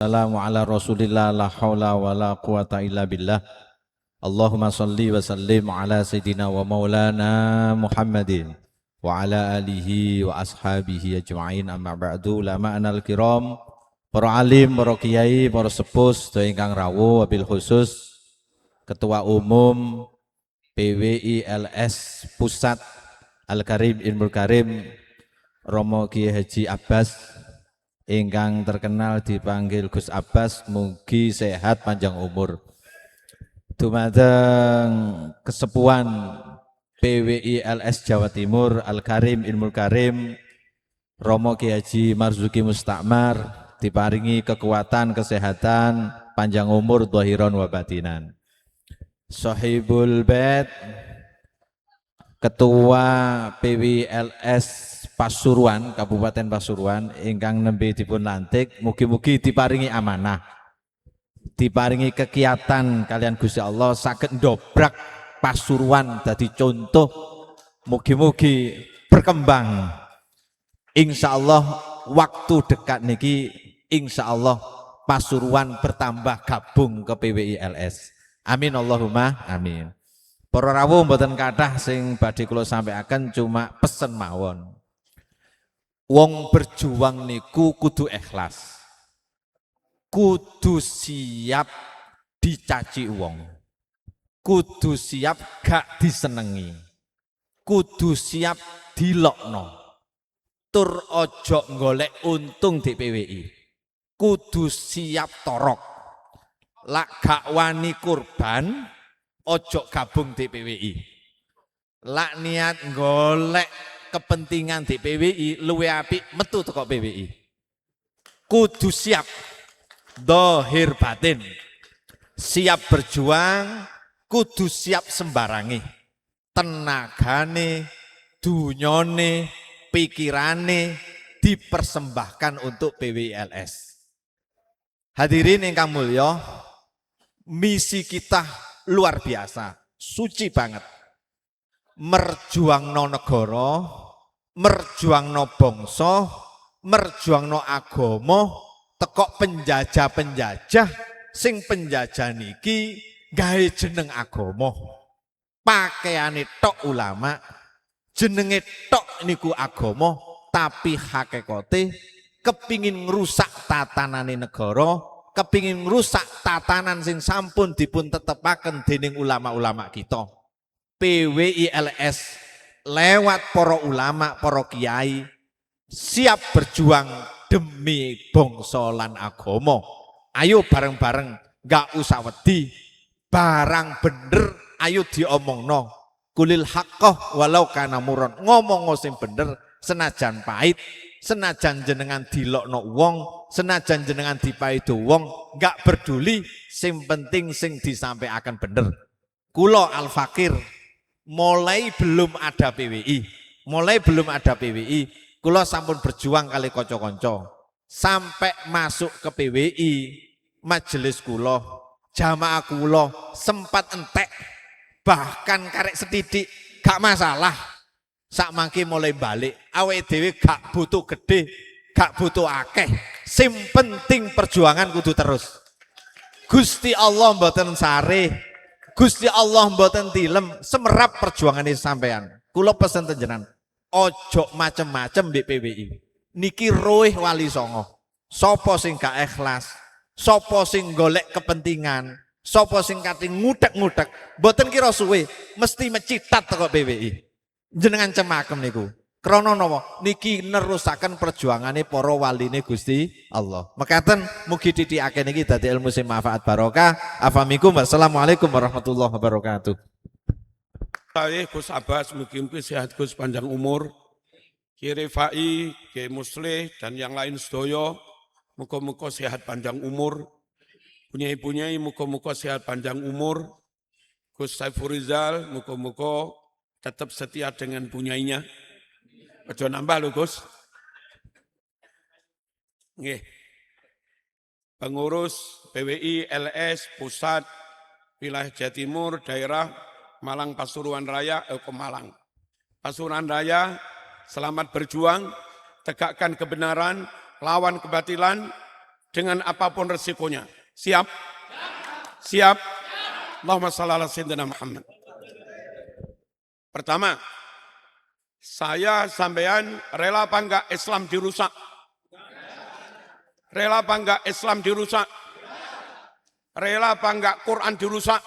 Assalamu ala rasulillah la hawla wa la quwata illa billah. Allahumma salli wa sallim ala sayyidina wa maulana Muhammadin wa ala alihi wa ashabihi ajma'in, amma ba'du. Lama anal kiram, para alim, para kiai, para sepuh sedaya ingkang rawuh, wabil khusus Ketua Umum PWI LS Pusat Al-Karim Ilmul Karim Romo Kiai Haji Abbas ingkang terkenal dipanggil Gus Abbas, mugi sehat panjang umur. Dumateng kesepuhan PWI LS Jawa Timur Al-Karim Ilmul Karim Romo Kiai Haji Marzuki Mustakmar diparingi kekuatan, kesehatan, panjang umur, dhahiran wa batinan. Sahibul Bait, Ketua PWLS Pasuruan, Kabupaten Pasuruan ingkang nembe dipun lantik, mugi-mugi diparingi amanah, diparingi kegiatan kalian Gusti Allah saged ndobrak Pasuruan dadi contoh, mugi-mugi berkembang. Insyaallah waktu dekat niki insyaallah Pasuruan bertambah gabung ke PWILS. Amin Allahumma amin. Para rawuh mboten kathah sing badhe kula sampaikan, cuma pesen mawon. Wong berjuang niku kudu ikhlas. Kudu siap dicaci wong. Kudu siap gak disenengi. Kudu siap dilokno. Tur ojo golek untung di PWI. Kudu siap torok. Lak gak wani kurban, ojo gabung di PWI. Lak niat golek kepentingan di PWI, luwe apik metu teko PWI. Kudu siap dohir batin, siap berjuang, kudu siap sembarangi, tenagane, dunyone, pikirane dipersembahkan untuk PWILS. Hadirin ingkang mulya, misi kita luar biasa, suci banget. Merjuangno negara, merjuangno bangsa, merjuangno agama, tekok penjajah-penjajah sing penjajah niki gawe jeneng agama. Pakaiane tok ulama, jenenge tok niku agama, tapi hakikate kepingin ngrusak tatanane negara, kepingin ngrusak tatanan sing sampun dipun tetepaken dening ulama-ulama kita. PWILS lewat para ulama, para kiai siap berjuang demi bangsa lan agama. Ayo bareng-bareng, gak usah wedi, barang bener ayo diomongno. Kulil haqqah walau kana muron, ngomong sing bener senajan pahit, senajan jenengan dilokno wong, senajan jenengan dipaido wong, gak peduli, sing penting sing disampaikan bener. Kula Al-Fakir mulai belum ada PWI, kula sampun berjuang kali kanca-kanca sampai masuk ke PWI, majelis kula, jamaah kula sempat entek, bahkan karek setidik gak masalah. Sak mangke mulai balik, awake dhewe gak butuh gede, gak butuh akeh, sing penting perjuangan kudu terus. Gusti Allah mboten sareh, Gusti Allah mboten tilem, semerap perjuangane sampean. Kula pesen tenjenan, ojo macem-macem di PWI. Niki roih wali songo. Sopo sing gak ikhlas, sopo sing golek kepentingan, sopo sing kate ngudek-ngudek, mboten kira suwe mesti mecitat teko PWI. Jenengan cemakem niku. Krana napa? Niki nerusaken perjuangane para waline Gusti Allah. Mekaten mugi titihake niki dadi ilmu sing manfaat barokah. Afamikum, wassalamualaikum warahmatullahi wabarakatuh. Saya Gus Abbas, mugi-mugi sehat Gus, panjang umur. Kiai Rifai, Kiai Muslih dan yang lain sedaya, muga-muga sehat panjang umur. Punyai-punyai muga-muga sehat panjang umur. Gus Saiful Rizal, muga-muga tetap setia dengan punyainya. Aja nambah lho Gus. Nggih. Pengurus PWI LS Pusat Wilayah Jawa Timur Daerah Malang Pasuruan Raya, Malang. Pasuruan Raya, selamat berjuang, tegakkan kebenaran, lawan kebatilan, dengan apapun resikonya. Siap? Siap? Allahumma shalli ala sayyidina Muhammad. Pertama, saya sampean rela apa enggak Islam dirusak? Rela apa enggak Islam dirusak? Rela apa enggak Quran dirusak?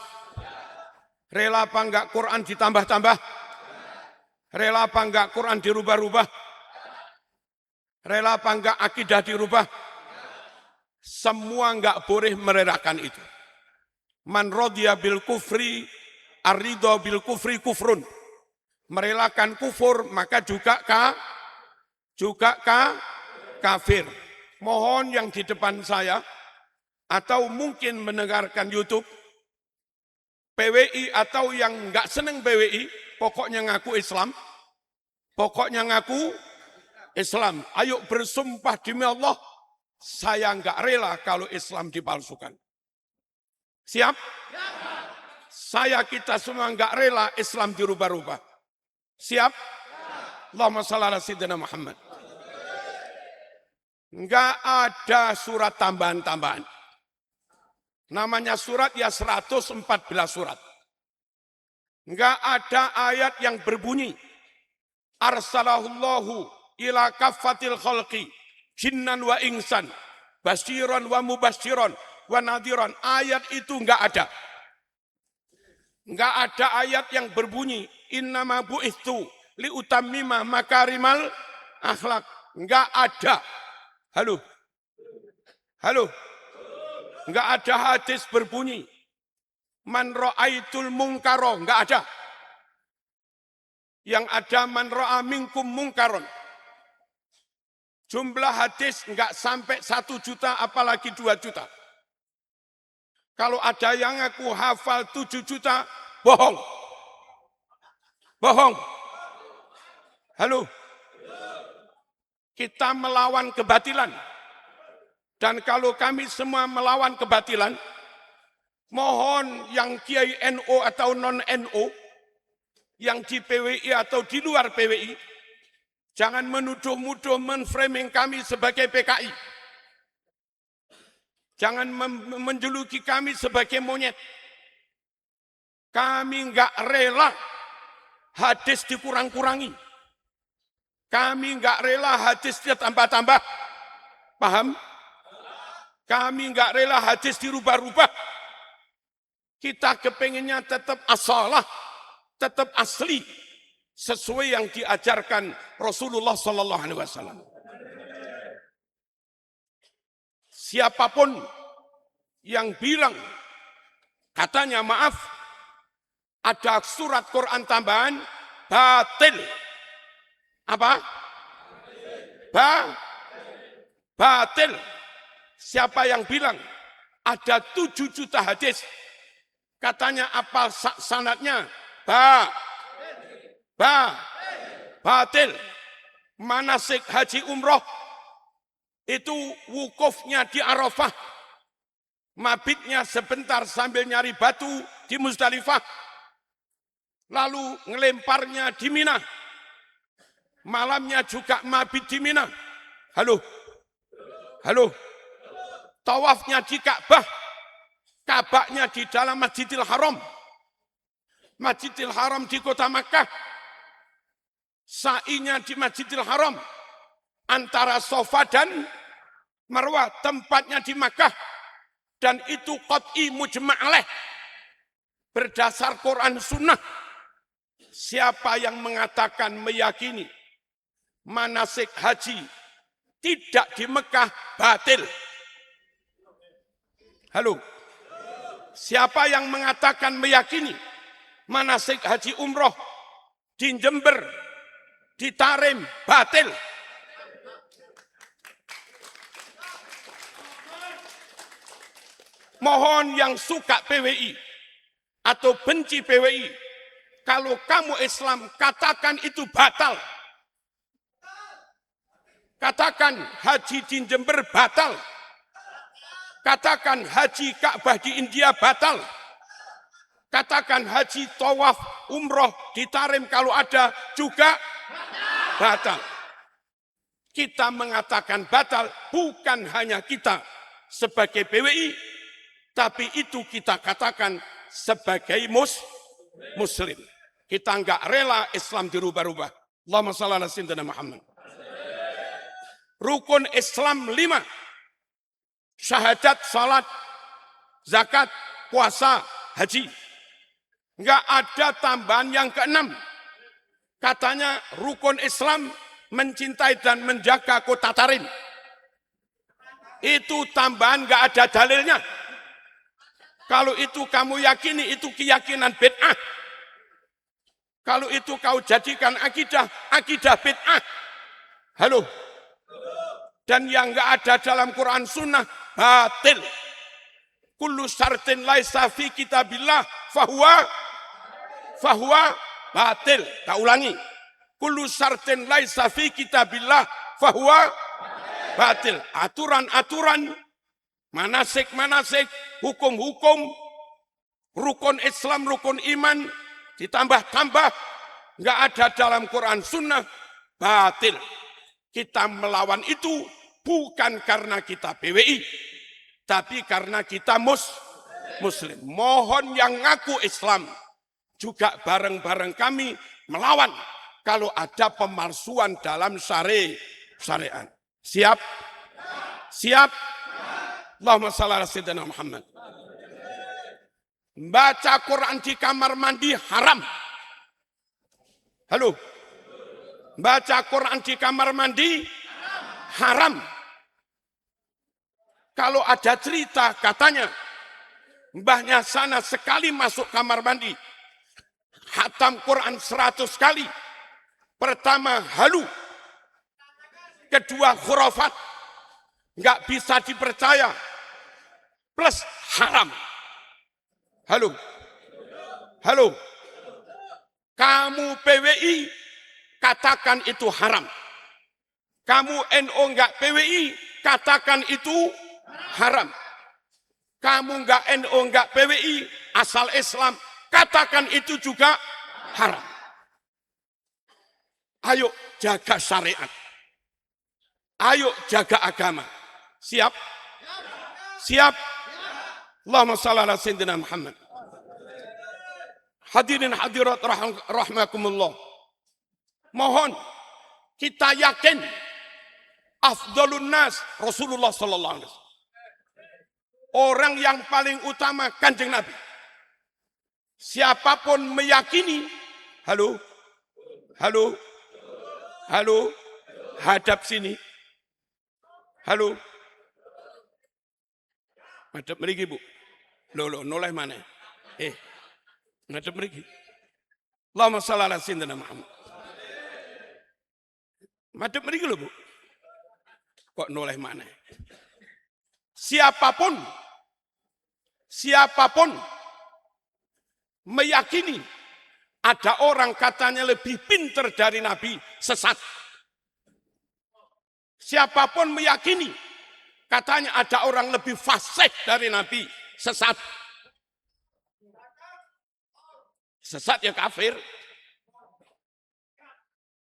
Rela apa enggak Quran ditambah-tambah? Rela apa enggak Quran dirubah-rubah? Rela apa enggak akidah dirubah? Semua enggak boleh merelakan itu. Man radiya bil kufri, ar-ridha bil kufri kufrun. Merelakan kufur maka juga kafir. Mohon yang di depan saya atau mungkin mendengarkan YouTube PWI atau yang enggak seneng PWI, pokoknya ngaku Islam. Pokoknya ngaku Islam. Ayo bersumpah demi Allah, saya enggak rela kalau Islam dipalsukan. Siap? Saya kita semua enggak rela Islam dirubah-rubah. Siap? Allahumma shalli ala sayyidina Muhammad. Enggak ada surat tambahan-tambahan. Namanya surat ya 114 surat. Enggak ada ayat yang berbunyi arsalahullahu ila kaffatil khalqi jinnan wa insan basyiran wa mubasyiran wa nadhiran. Ayat itu enggak ada. Enggak ada ayat yang berbunyi innama bu'ithu liutammima makarimal akhlak. Enggak ada. Halo. Halo. Enggak ada hadis berbunyi man ra'aitul munkaro, enggak ada. Yang ada man ra'a minkum munkaron. Jumlah hadis enggak sampai 1 juta apalagi 2 juta. Kalau ada yang aku hafal 7 juta, bohong. Bohong. Halo. Kita melawan kebatilan. Dan kalau kami semua melawan kebatilan, mohon yang Kiai NU atau non-NU, yang di PWI atau di luar PWI, jangan menuduh-nuduh menframing kami sebagai PKI. Jangan menjuluki kami sebagai monyet. Kami enggak rela hadis dikurang-kurangi. Kami enggak rela hadis ditambah-tambah. Paham? Kami enggak rela hadis dirubah-rubah. Kita kepengennya tetap asalah, tetap asli, sesuai yang diajarkan Rasulullah Sallallahu Alaihi Wasallam. Siapapun yang bilang, katanya maaf, ada surat Quran tambahan, batil. Apa? Batil. Siapa yang bilang ada 7 juta hadis, katanya apa sanadnya? Batil. Manasik haji umroh itu wukufnya di Arafah, mabitnya sebentar sambil nyari batu di Muzdalifah, lalu ngelemparnya di Mina, malamnya juga mabit di Mina. Halo, halo. Tawafnya di Ka'bah, Ka'bahnya di dalam Masjidil Haram, Masjidil Haram di kota Makkah, sa'inya di Masjidil Haram, antara Safa dan Marwah, tempatnya di Makkah, dan itu qat'i mujma' alaih, berdasar Quran Sunnah. Siapa yang mengatakan meyakini manasik haji tidak di Mekah, batil. Halo, siapa yang mengatakan meyakini manasik haji umroh di Jember, di Tarim, batil. Mohon yang suka PWI atau benci PWI, kalau kamu Islam, katakan itu batal. Katakan haji di Jember batal. Katakan haji Ka'bah di India batal. Katakan haji tawaf umroh di Tarim kalau ada juga batal. Kita mengatakan batal, bukan hanya kita. sebagai PWI, tapi itu kita katakan sebagai muslim. Kita enggak rela Islam dirubah-rubah. Allahumma shalli ala sayyidina Muhammad. Rukun Islam 5. Syahadat, salat, zakat, puasa, haji. Enggak ada tambahan yang ke-6. Katanya rukun Islam mencintai dan menjaga kota Tarim. Itu tambahan enggak ada dalilnya. Kalau itu kamu yakini, itu keyakinan bid'ah. Kalau itu kau jadikan akidah, akidah bid'ah. Halo? Dan yang enggak ada dalam Quran Sunnah, batil. Kullu syartin laisa fi kitabillah fahuwa batil. Tak ulangi. Kullu syartin laisa fi kitabillah fahuwa batil. Aturan-aturan, manasik-manasik, hukum-hukum, rukun Islam, rukun iman, ditambah-tambah, enggak ada dalam Quran Sunnah, batil. Kita melawan itu bukan karena kita PWI, tapi karena kita muslim. Mohon yang ngaku Islam juga bareng-bareng kami melawan kalau ada pemalsuan dalam syariat. Siap? Siap? Allahumma shalli ala sayyidina Muhammad. Baca Quran di kamar mandi haram. Halo? Baca Quran di kamar mandi haram. Kalau ada cerita katanya mbahnya sana sekali masuk kamar mandi khatam Quran 100 kali. Pertama halu, kedua khurafat, nggak bisa dipercaya, plus haram. Halo, halo, kamu PWI katakan itu haram. Kamu NO enggak PWI, katakan itu haram. Kamu enggak NO enggak PWI, asal Islam, katakan itu juga haram. Ayo jaga syariat. Ayo jaga agama. Siap? Siap? Allahumma shalli ala sayyidina Muhammad. Hadirin hadirat rahmakumullah. Mohon kita yakin afdalun nas Rasulullah sallallahu alaihi wasallam. Orang yang paling utama Kanjeng Nabi. Siapapun meyakini, halo, halo, halo, hadap sini, halo, hadap mriki Bu, lo noleh mana? Hadap mriki. Allahumma shalli ala sayyidina Muhammad. Madep mriki lho Bu. Kok noleh mana? Siapapun meyakini ada orang katanya lebih pintar dari Nabi, sesat. Siapapun meyakini katanya ada orang lebih fasih dari Nabi, sesat. Sesat ya kafir.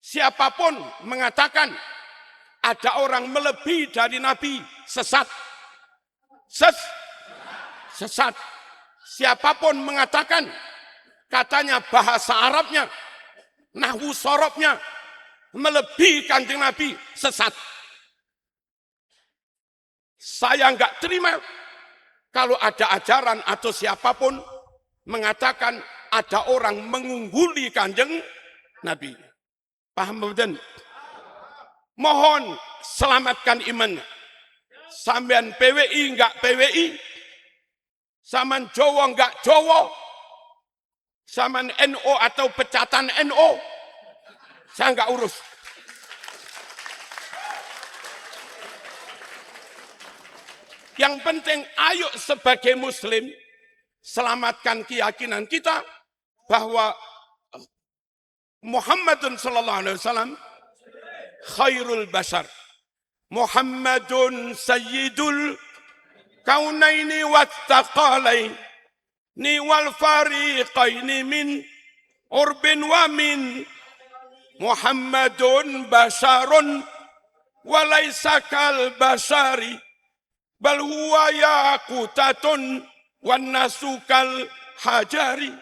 Siapapun mengatakan ada orang melebihi dari Nabi, sesat. Sesat. Siapapun mengatakan katanya bahasa Arabnya, nahwu sorobnya melebihi Kanjeng Nabi, sesat. Saya enggak terima kalau ada ajaran atau siapapun mengatakan ada orang mengungguli Kanjeng Nabi. Paham betul? Mohon selamatkan imannya. Sampean PWI enggak PWI, sampean Jawa enggak Jawa, sampean NO atau pecatan NO, saya enggak urus. Yang penting ayo sebagai muslim selamatkan keyakinan kita bahwa Muhammadun sallallahu alaihi wasallam khairul bashar. Muhammadun sayyidul kaunaini wattaqalaini wal fariqaini min urbin wa min. Muhammadun basharun wa laysa kal bashari Bal huwa yaqutatun wan nasukal hajari.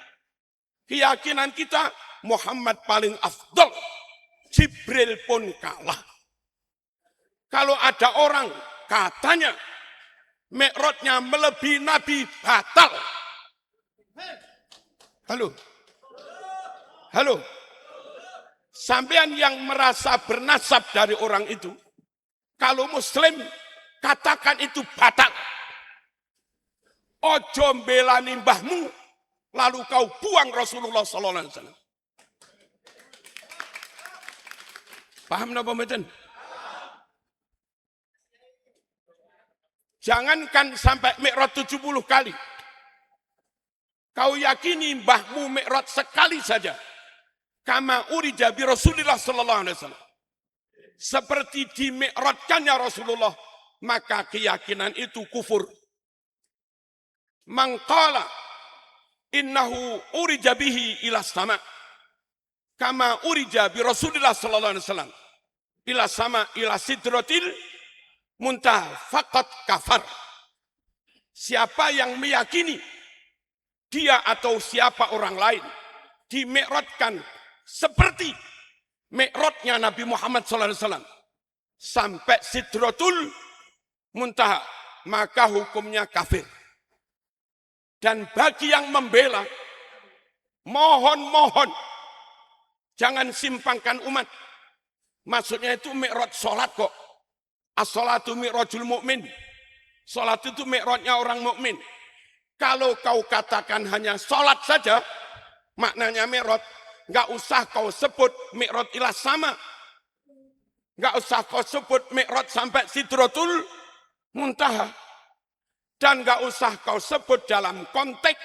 Keyakinan kita Muhammad paling afdal. Jibril pun kalah. Kalau ada orang katanya Mi'rajnya melebihi Nabi, batal. Halo. Halo. Sampean yang merasa bernasab dari orang itu, kalau Muslim katakan itu batal. Ojo mbelani mbahmu, lalu kau buang Rasulullah sallallahu alaihi wasallam. Paham napa mboten? Jangankan sampai Mi'raj 70 kali. Kau yakini mbahmu Mi'raj sekali saja. Kama urija bi Rasulillah sallallahu alaihi wasallam. Seperti di Mi'rajkannya Rasulullah, maka keyakinan itu kufur. Mangqala innahu urija bihi ila sama. Kama urija bi Rasulillah sallallahu alaihi wasallam. Ila sama ila sidratil muntaha faqat kafar. Siapa yang meyakini dia atau siapa orang lain di-mi'rajkan seperti mi'rajnya Nabi Muhammad SAW sampai sidratul muntaha, maka hukumnya kafir. Dan bagi yang membela, mohon jangan simpangkan umat. Maksudnya itu mi'raj sholat kok. As-sholatu mi'rajul mu'min. Sholat itu mi'rajnya orang mukmin. Kalau kau katakan hanya sholat saja, maknanya mi'raj, nggak usah kau sebut mi'raj ila sama. Nggak usah kau sebut mi'raj sampai sidratul muntaha. Dan nggak usah kau sebut dalam konteks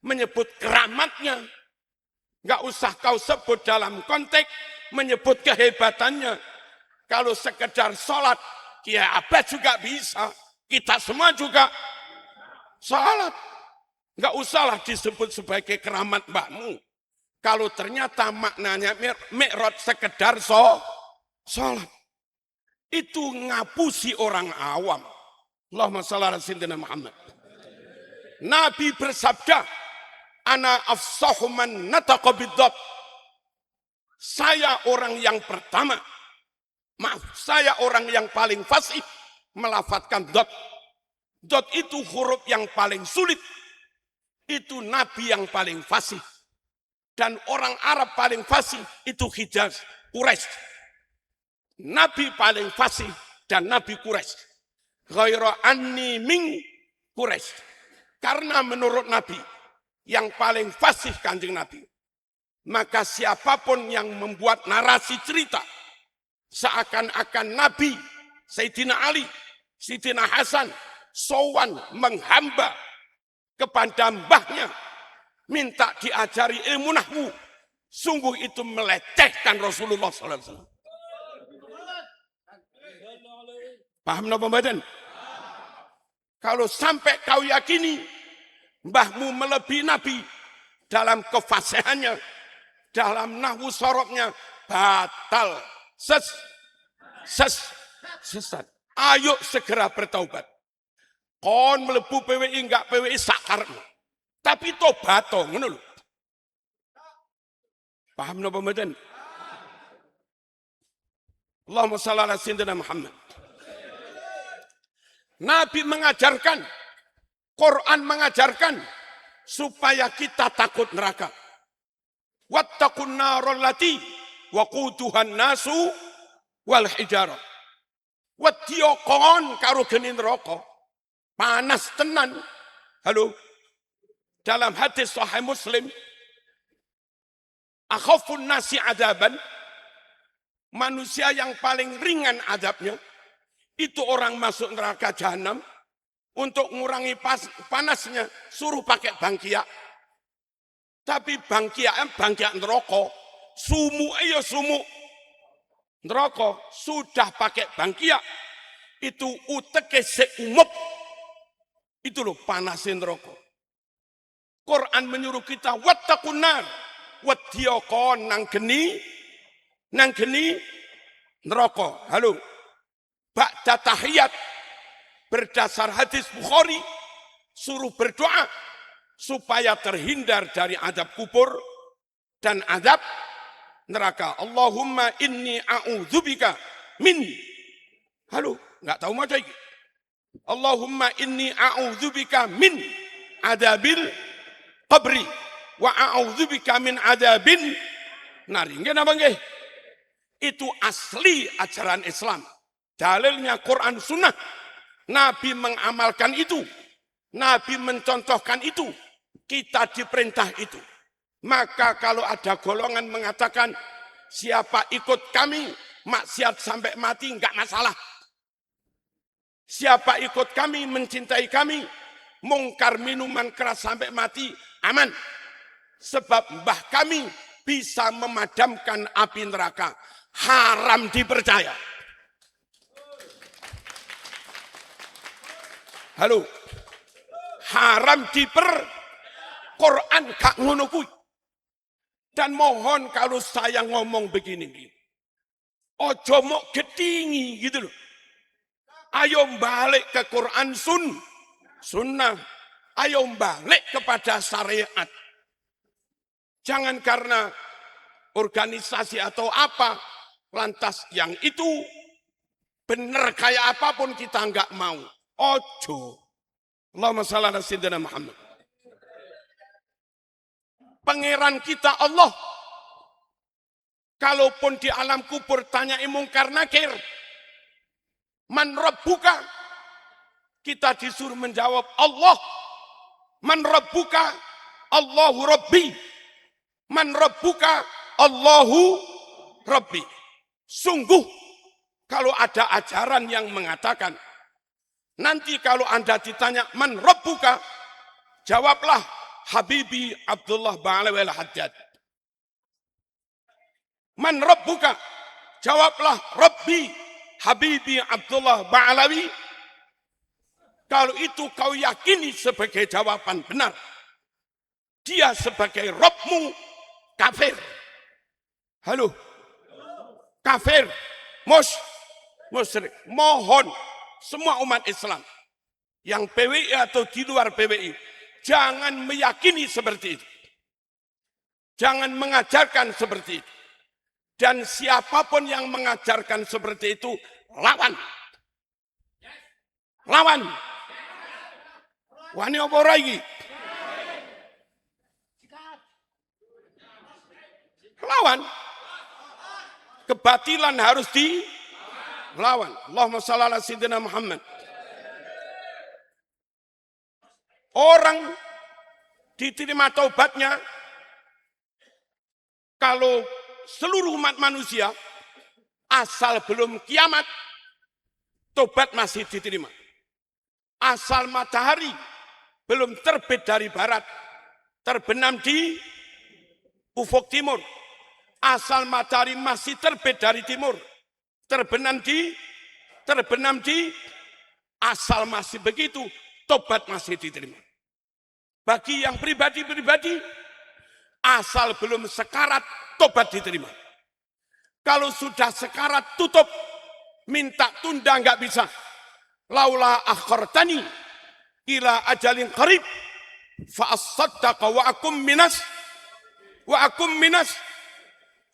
menyebut keramatnya. Nggak usah kau sebut dalam konteks menyebut kehebatannya. Kalau sekedar sholat, Kiai Abad juga bisa. Kita semua juga sholat. Nggak usahlah disebut sebagai keramat mbakmu. Kalau ternyata maknanya mi'raj sekedar sholat. Itu ngapusi orang awam. Allahumma shalli ala sayyidina Muhammad. Nabi bersabda, ana afsahu man nataqa bid-dhat. Saya orang yang pertama, saya orang yang paling fasih melafadzkan dot. Dot itu huruf yang paling sulit. Itu Nabi yang paling fasih. Dan orang Arab paling fasih itu Hijaz, Quraisy. Nabi paling fasih dan Nabi Quraisy. Ghaira anni min Quraisy. Karena menurut Nabi yang paling fasih Kanjeng Nabi. Maka siapapun yang membuat narasi cerita seakan-akan Nabi, Sayyidina Ali, Sayyidina Hasan, sowan menghamba kepada mbahnya, minta diajari ilmu nahwu, sungguh itu melecehkan Rasulullah SAW. Paham napa mboten? Kalau sampai kau yakini mbahmu melebihi Nabi dalam kefasihannya, dalam nahwu sorobnya, batal. Sesat. Ayo segera bertaubat. Kon melebu PWI enggak PWI sakar. Tapi tobat to ngono lho. Paham napa mboten? Allahumma shalli ala sayyidina Muhammad. Nabi mengajarkan, Quran mengajarkan supaya kita takut neraka. Wattaqun naral lati waquduhan nasu wal hijarah. Wedya kon karo geni neraka. Panas tenan. Halo. Dalam hadis Sahih Muslim, akhafun nasi adaban, manusia yang paling ringan adabnya itu orang masuk neraka jahanam. Untuk mengurangi panasnya suruh pakai bangkia. Tapi bangkia neraka. Sumu ayo sumu neraka sudah pakai bangkia itu uteke seumup itu loh panasin neraka. Quran menyuruh kita wattaqun nar wedya kon nang geni neraka. Halo, ba'da tahiyat berdasar hadis Bukhari, suruh berdoa supaya terhindar dari azab kubur dan azab neraka. Allahumma inni a'udzubika min. Halo, nggak tahu macam ini. Allahumma inni a'udzubika min adabil qabri wa a'udzubika min adabin nari. Nggih napa nggih? Itu asli ajaran Islam. Dalilnya Quran Sunnah. Nabi mengamalkan itu. Nabi mencontohkan itu. Kita diperintah itu. Maka kalau ada golongan mengatakan siapa ikut kami maksiat sampai mati enggak masalah. Siapa ikut kami mencintai kami mungkar minuman keras sampai mati aman. Sebab mbah kami bisa memadamkan api neraka. Haram dipercaya. Halo. Haram Quran gak ngono kuwi. Dan mohon kalau saya ngomong begini, ojo mok getingi gitu loh. Ayo balik ke Quran sunnah. Ayo balik kepada syariat. Jangan karena organisasi atau apa, lantas yang itu benar kayak apapun kita enggak mau. Ojo. Allahumma shalli ala sayyidina Muhammad. Pangeran kita Allah. Kalaupun di alam kubur tanyai mungkar nakir. Man rabbuka? Kita disuruh menjawab Allah. Man rabbuka? Allahu Rabbi. Man rabbuka? Allahu Rabbi. Sungguh kalau ada ajaran yang mengatakan nanti kalau Anda ditanya man rabbuka? Jawablah Habibi Abdullah Ba'alawi al-Haddad. Man rabbuka? Jawablah Rabbi Habibi Abdullah Ba'alawi. Kalau itu kau yakini sebagai jawaban benar, dia sebagai Rabbmu kafir. Halo, kafir, musyrik. Mohon semua umat Islam yang PWI atau di luar PWI jangan meyakini seperti itu. Jangan mengajarkan seperti itu. Dan siapapun yang mengajarkan seperti itu, lawan. Lawan. Wani apa lagi? Lawan. Kebatilan harus dilawan. Allahumma shalli ala sayyidina Muhammad. Orang diterima taubatnya kalau seluruh umat manusia asal belum kiamat tobat masih diterima. Asal matahari belum terbit dari barat, terbenam di ufuk timur. Asal matahari masih terbit dari timur, terbenam di asal masih begitu, tobat masih diterima. Bagi yang pribadi-pribadi, asal belum sekarat, tobat diterima. Kalau sudah sekarat, tutup. Minta tunda nggak bisa. Laula akhartani ila ajalin qarib fa as-saddaqa wa akum minas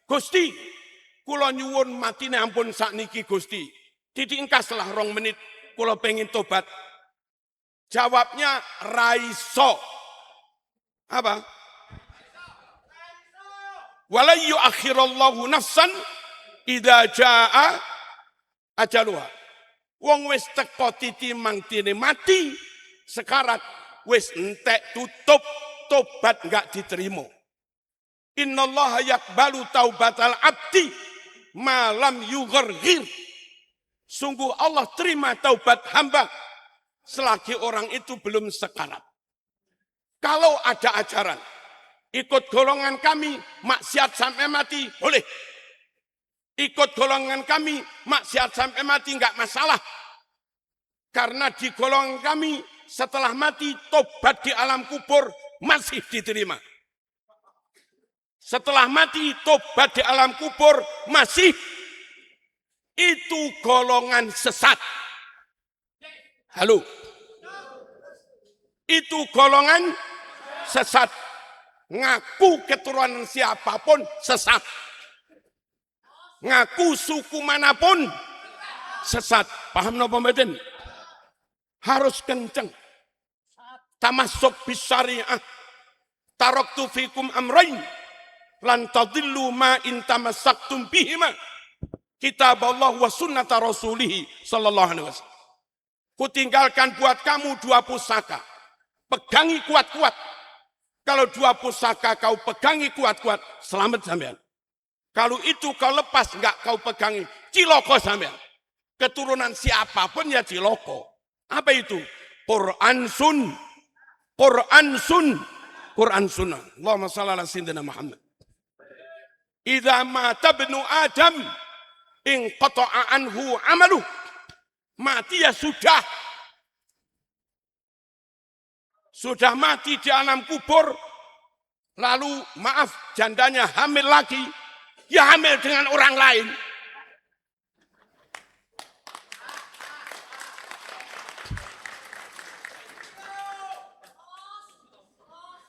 Gusti kula nyuwun matine ampun sakniki Gusti. Ditingkaslah 2 menit kula pengen tobat. Jawabnya raiso. Apa? Wala yu'akhirallahu nafsan idza jaa ajaluha. Wong wis teko titi mangtine mati, sekarat wis entek tutup, tobat enggak diterima. Innallaha yaqbalu taubatal abdi malam yugharghir. Sungguh Allah terima taubat hamba selagi orang itu belum sekarat. Kalau ada ajaran ikut golongan kami maksiat sampai mati boleh. Ikut golongan kami maksiat sampai mati enggak masalah. Karena di golongan kami setelah mati tobat di alam kubur masih diterima. Setelah mati tobat di alam kubur masih. Itu golongan sesat. Halo. Itu golongan sesat. Ngaku keturunan siapapun sesat. Ngaku suku manapun sesat. Paham napa mboten? Harus kenceng. Tamassuk bis syariah. Taraktu fikum amrayn lan tadillu ma in tamassaktum bihima. Kitab Allah wa sunnata rasulih sallallahu alaihi wasallam. Kutinggalkan buat kamu dua pusaka. Pegangi kuat-kuat. Kalau dua pusaka kau pegangi kuat-kuat, selamat sampean. Kalau itu kau lepas, enggak kau pegangi, ciloko sampean. Keturunan siapapun ya ciloko. Apa itu? Quran sun. Quran sun. Quran sunnah. Allahumma shalli ala sayyidina Muhammad. Idza mata ibnu Adam in qata'a anhu amalu. Mati ya sudah. Sudah mati di alam kubur. Lalu maaf jandanya hamil lagi. Ya hamil dengan orang lain.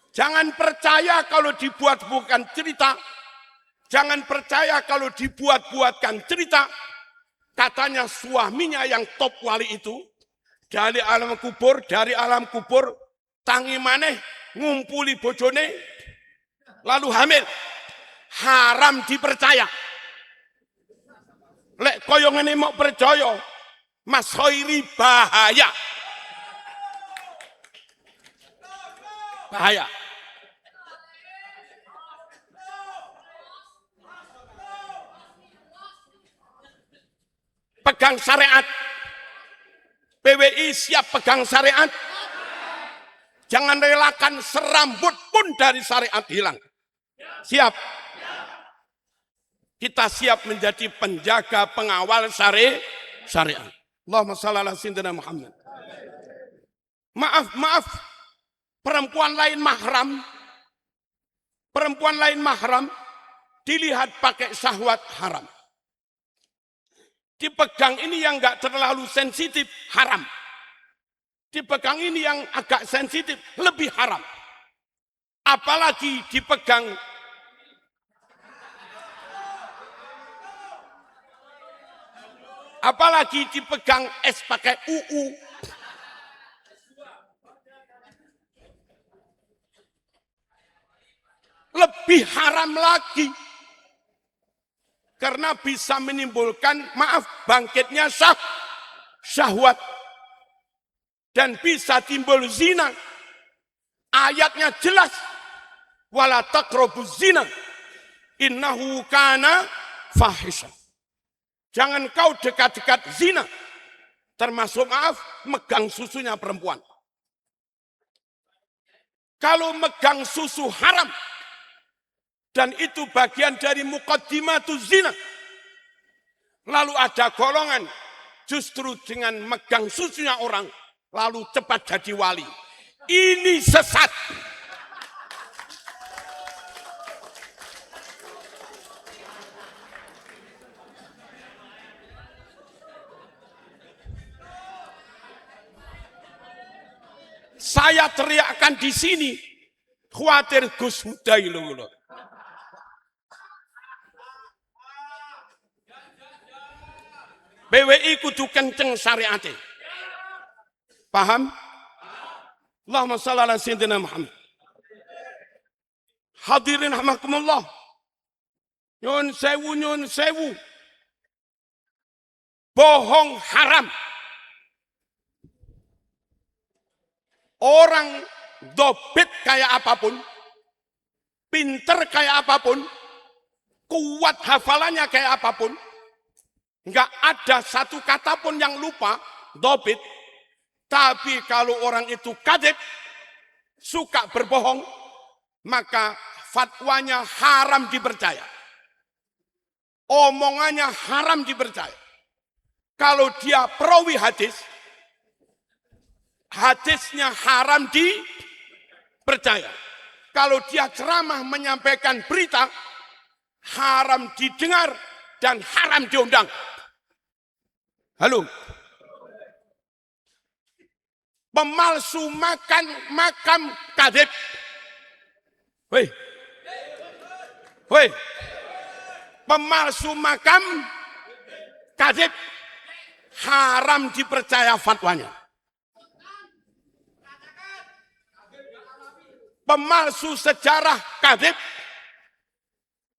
Jangan percaya kalau dibuat-buatkan cerita. Jangan percaya kalau dibuat-buatkan cerita. Katanya suaminya yang top wali itu. Dari alam kubur, tangi maneh, ngumpuli bojone, lalu hamil. Haram dipercaya. Lek koyo ngene mau percaya, Mas Khairi bahaya. Bahaya. Pegang syariat. PWI siap pegang syariat. Jangan relakan serambut pun dari syariat hilang. Siap. Kita siap menjadi penjaga pengawal syariat. Allahumma shalli ala sayyidina Muhammad. Maaf. Perempuan lain mahram dilihat pakai syahwat haram. Dipegang ini yang enggak terlalu sensitif, haram. Dipegang ini yang agak sensitif, lebih haram. Apalagi dipegang es pakai UU. Lebih haram lagi. Karena bisa menimbulkan, bangkitnya syahwat. Dan bisa timbul zina. Ayatnya jelas. Wala taqrabuz zina. Innahu kana fahisha. Jangan kau dekat-dekat zina. Termasuk megang susunya perempuan. Kalau megang susu haram. Dan itu bagian dari muqaddimatuz zina. Lalu ada golongan justru dengan megang susunya orang lalu cepat jadi wali. Ini sesat. Saya teriakkan di sini khawatir Gus Hudai loh. PWI kudu kenceng syariate. Paham? Allahumma shalli ala sayyidina Muhammad. Hadirin rahmakumullah. Nyun sewu. Bohong haram. Orang dobit kayak apapun, pinter kayak apapun, kuat hafalannya kayak apapun, enggak ada satu kata pun yang lupa, dobit. Tapi kalau orang itu kadzib, suka berbohong, maka fatwanya haram dipercaya. Omongannya haram dipercaya. Kalau dia perawi hadis, hadisnya haram dipercaya. Kalau dia ceramah menyampaikan berita, haram didengar dan haram diundang. Halo. pemalsu makam kadhib. Woi. Pemalsu makam kadhib haram dipercaya fatwanya. Pemalsu sejarah kadhib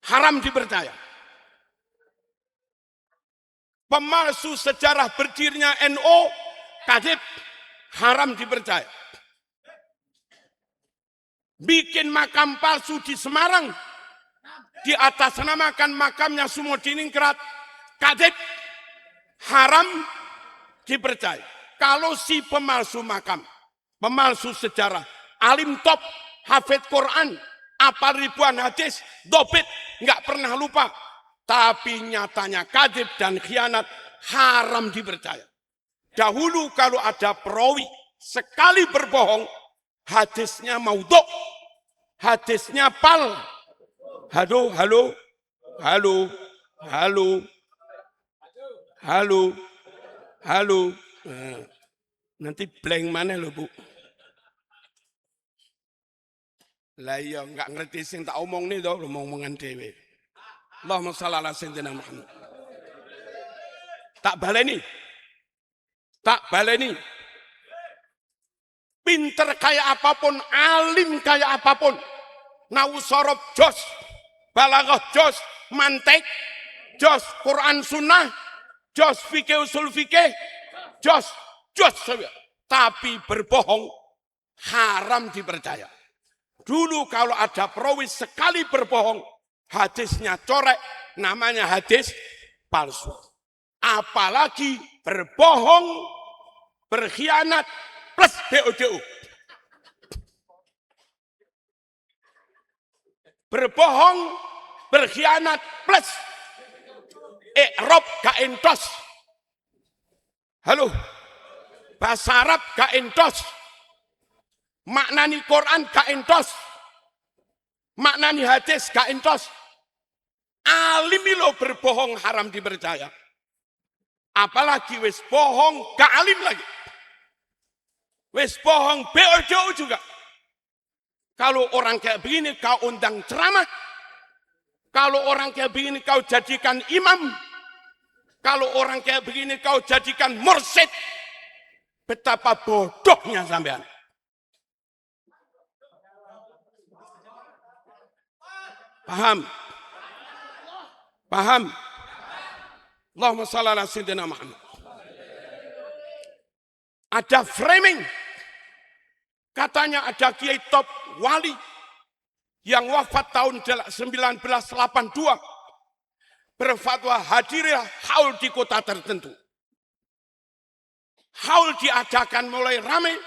haram dipercaya. Pemalsu sejarah berdirinya NU kadhib haram dipercaya. Bikin makam palsu di Semarang, di atas namakan makamnya Sumodiningrat, kadhib haram dipercaya. Kalau si pemalsu makam, pemalsu sejarah, alim top, hafid Quran, apal ribuan hadis, dobit, nggak pernah lupa, tapi nyatanya kadhib dan khianat haram dipercaya. Dahulu kalau ada perawi sekali berbohong, hadisnya maudhu, hadisnya pal. Halo. Nanti blank mana lo Bu? Lah iya nggak ngerti sing tak omong nih dong, omongan dewe. Allahumma shalli ala sayyidina Muhammad. Tak baleni. Pinter kayak apapun, alim kayak apapun, nau sorob jos, balaghah jos, mantek jos, Quran sunnah jos, fikih usul fikih jos, tapi berbohong haram dipercaya. Dulu kalau ada perawi sekali berbohong, hadisnya corek, namanya hadis palsu. Apalagi berbohong, berkhianat, plus BODO. Berbohong, berkhianat, plus i'rab gak entos. Halo, bahasa Arab gak entos. Maknani Quran gak entos. Maknani hadis gak entos. Alimi lo berbohong haram dipercaya. Apalagi wis bohong gak alim lagi. Wis bohong BODO juga. Kalau orang kayak begini kau undang ceramah. Kalau orang kayak begini kau jadikan imam. Kalau orang kayak begini kau jadikan mursyid. Betapa bodohnya sampean. Paham? Allahumma shalli ala sayyidina Muhammad. Ada framing. Katanya ada kiai top wali yang wafat tahun 1982 berfatwa hadirilah haul di kota tertentu. Haul diadakan mulai ramai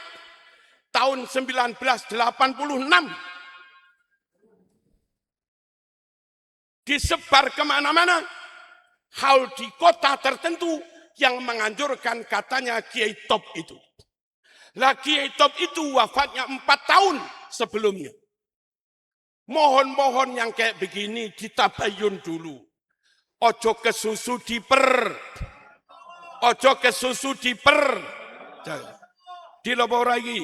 tahun 1986. Disebar kemana-mana, haul di kota tertentu yang menganjurkan katanya kiai top itu. Lah kiai top itu wafatnya 4 tahun sebelumnya. Mohon yang kayak begini ditabayun dulu. Ojo kesusu diper. Diloborai.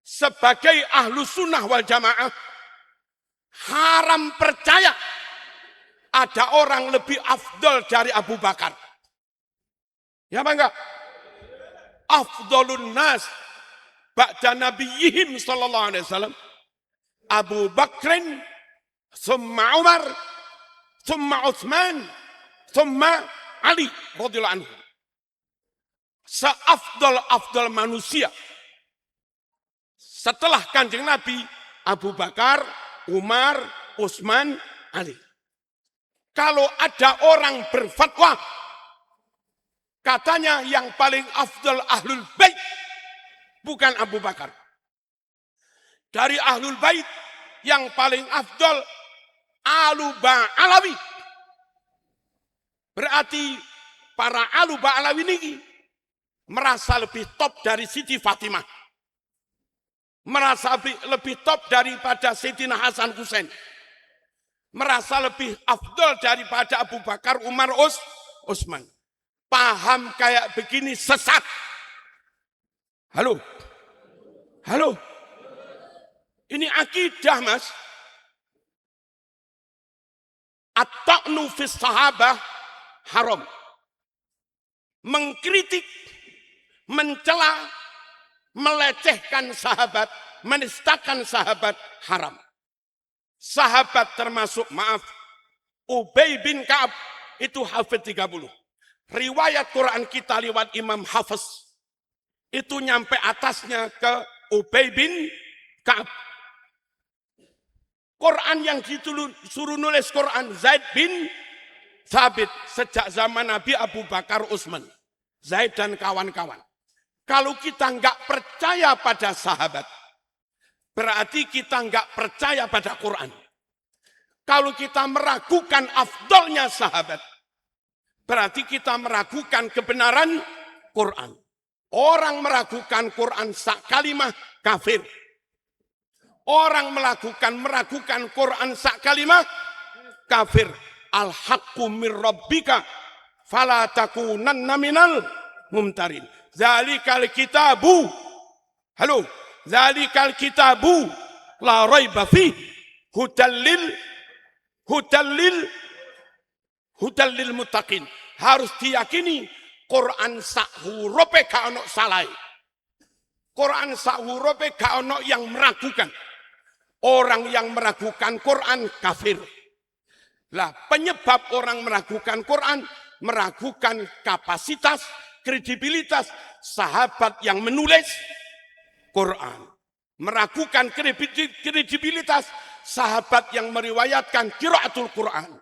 Sebagai ahlu sunnah wal jamaah, haram percaya ada orang lebih afdol dari Abu Bakar. Ya apa enggak? Afdolun nas ba'da nabiyihim sallallahu alaihi wasallam Abu Bakrin, summa Umar, summa Utsman, summa Ali radhiyallahu anhu. Seafdol manusia setelah Kanjeng Nabi, Abu Bakar, Umar, Utsman, Ali. Kalau ada orang berfatwa katanya yang paling afdal ahlul bait bukan Abu Bakar. Dari ahlul bait yang paling afdal Alu Ba'alawi. Berarti para Alu Ba'alawi ini merasa lebih top dari Siti Fatimah. Merasa lebih top daripada Sayyidina Hasan Husain. Merasa lebih afdal daripada Abu Bakar, Umar, Utsman. paham kayak begini sesat. Halo? Halo? Ini akidah, Mas. At-ta'nu fis sahabah haram. Mengkritik, mencela, melecehkan sahabat, menistakan sahabat haram. Sahabat termasuk, maaf, Ubay bin Ka'ab itu hafid 30. Riwayat Quran kita lewat Imam Hafiz itu nyampe atasnya ke Ubay bin Ka'ab. Quran yang disuruh nulis Quran Zaid bin Thabit sejak zaman Nabi Abu Bakar Utsman. Zaid dan kawan-kawan. Kalau kita nggak percaya pada sahabat, berarti kita nggak percaya pada Quran. Kalau kita meragukan afdolnya sahabat, berarti kita meragukan kebenaran Quran. Orang meragukan Quran sak kalimah kafir. Orang meragukan Quran sak kalimah kafir. Al-haqqu mir rabbika fala takunanna minal mumtarin. Zalikal kitabu. Halo, zalikal kitabu la raiba fi hudallil muttaqin. Harus diyakini Quran sak hurufe gak ono salah. Quran sak hurufe gak ono yang meragukan. Orang yang meragukan Quran kafir. Lah, penyebab orang meragukan Quran, meragukan kapasitas, kredibilitas sahabat yang menulis Quran. Meragukan kredibilitas sahabat yang meriwayatkan qiraatul Quran.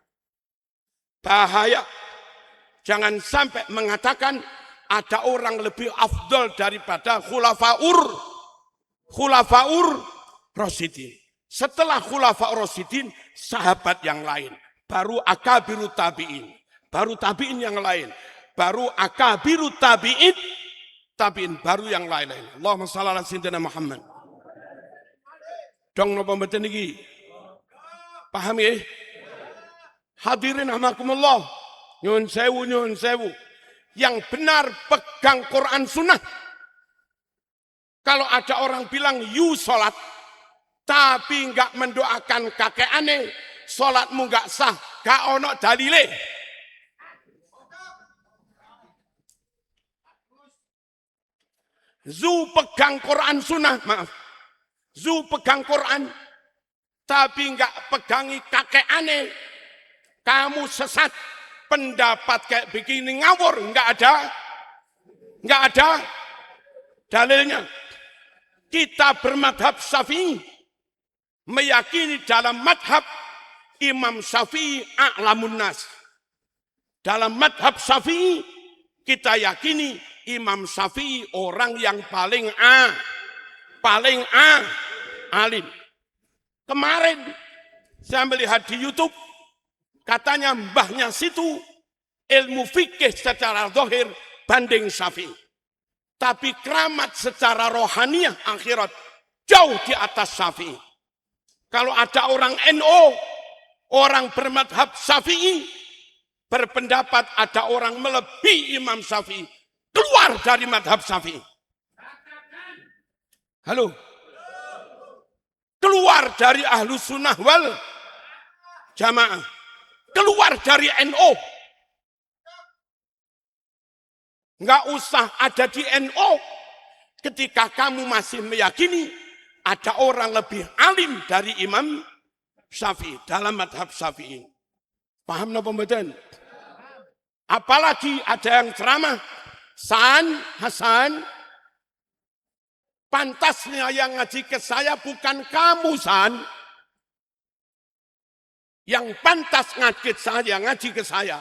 Bahaya. Jangan sampai mengatakan ada orang lebih afdol daripada khulafaur Rasyidin. Setelah khulafaur Rasyidin, sahabat yang lain. Baru akabiru tabi'in. Baru tabi'in yang lain. Baru akabiru tabi'in. Tabi'in baru yang lain-lain. Allahumma shalli ala sayyidina Muhammad. Dong napa mboten iki? Paham ya? Hadirin rahmakumullah. Nyun sewu, nyun sewu. Yang benar pegang Quran sunnah. Kalau ada orang bilang you sholat, tapi enggak mendoakan kakek aneh, sholatmu enggak sah, gak ono dalile. Zu pegang Quran sunnah, maaf. Zu pegang Quran, tapi enggak pegangi kakek aneh. Kamu sesat. Pendapat kayak begini ngawur, enggak ada dalilnya. Kita bermadhab Syafi'i, meyakini dalam madhab Imam Syafi'i a'lamun nas. Dalam madhab Syafi'i, kita yakini Imam Syafi'i orang yang paling alim. Kemarin saya melihat di YouTube, katanya mbahnya situ ilmu fikih secara zahir banding Syafi'i. Tapi keramat secara rohaniah akhirat jauh di atas Syafi'i. Kalau ada orang NO, orang bermadhab Syafi'i, berpendapat ada orang melebihi Imam Syafi'i, keluar dari madhab Syafi'i. Halo? Keluar dari ahlu sunnah wal jamaah. Keluar dari NO. Enggak usah ada di NO. Ketika kamu masih meyakini ada orang lebih alim dari Imam Syafi'i dalam madhab Syafi'i. Paham napa mboten? Apalagi ada yang ceramah, Hasan, pantasnya yang ngaji ke saya bukan kamu, San. Yang pantas ngaji ke saya,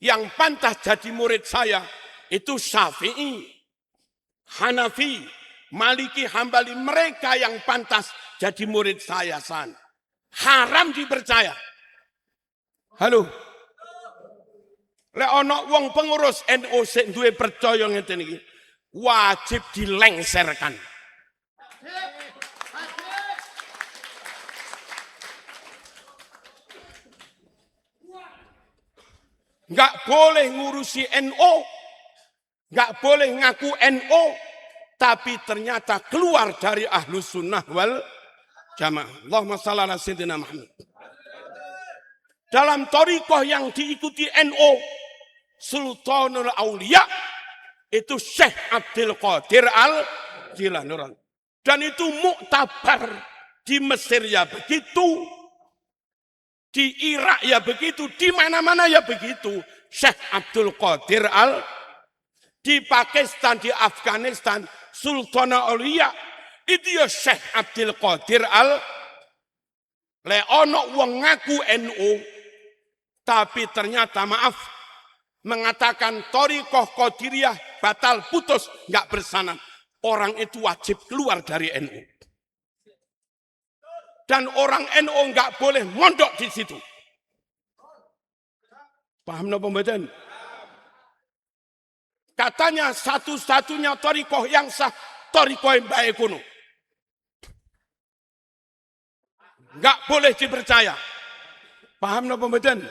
yang pantas jadi murid saya, itu Syafi'i, Hanafi, Maliki, Hambali. Mereka yang pantas jadi murid saya, San. Haram dipercaya. Halo? Lek ana wong pengurus NU sing duwe percaya ngeten iki, wajib dilengserkan. nggak boleh ngurusi NO, nggak boleh ngaku NO, tapi ternyata keluar dari Ahlus Sunnah wal Jamaah. Allahumma shalli ala sayyidina Muhammad. Dalam thariqah yang diikuti NO, Sultanul Aulia itu Syekh Abdul Qadir Al-Jilani. Dan itu muktabar. Di Mesir ya begitu, di Irak ya begitu, di mana-mana ya begitu. Syekh Abdul Qadir di Pakistan, di Afghanistan, Sultanul Aulia itu ya Syekh Abdul Qadir Le ono wong ngaku NU, tapi ternyata maaf mengatakan thariqah Qadiriyah batal putus nggak bersanad. Orang itu wajib keluar dari NU. Dan orang NU nggak boleh mondok di situ. Paham napa mboten? Katanya satu-satunya thariqah yang sah thariqah Mbah Kuno. Nggak boleh dipercaya. Paham napa mboten?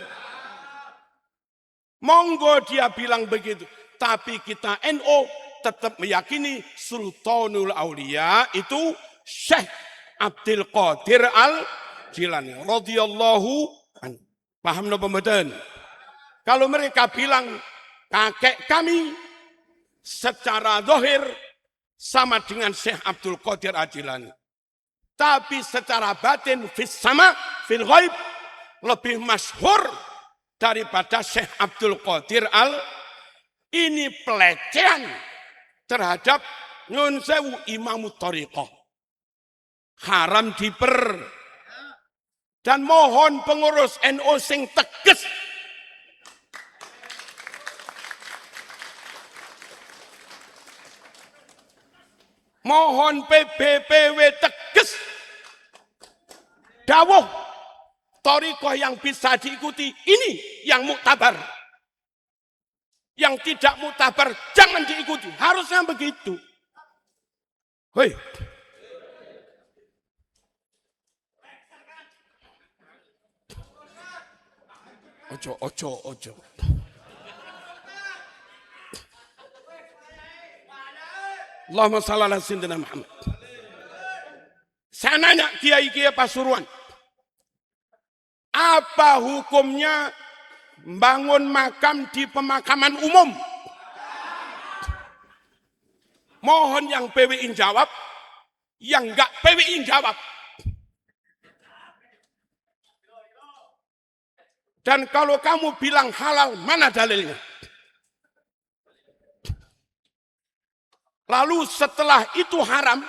Monggo dia bilang begitu, tapi kita NU tetap meyakini Sultanul Aulia itu Syekh Abdul Qadir Al-Jilani radhiyallahu anhu. Paham napa mboten? Kalau mereka bilang kakek kami secara zahir sama dengan Syekh Abdul Qadir Al-Jilani, tapi secara batin fis sama fil ghaib lebih masyhur daripada Syekh Abdul Qadir ini pelecehan terhadap nyun sewu imamut thariqah. Haram dan mohon pengurus NU sing tegas. Mohon PBPW tegas. Dawuh thariqah yang bisa diikuti ini yang muktabar. Yang tidak muktabar jangan diikuti. Harusnya begitu. Hei. Ojo. Allahumma shalli ala sayyidina Muhammad. Saya nanya kiai-kiai Pasuruan, apa hukumnya membangun makam di pemakaman umum? Mohon yang PWI jawab, yang enggak PWI jawab. Dan kalau kamu bilang halal, mana dalilnya? Lalu setelah itu haram,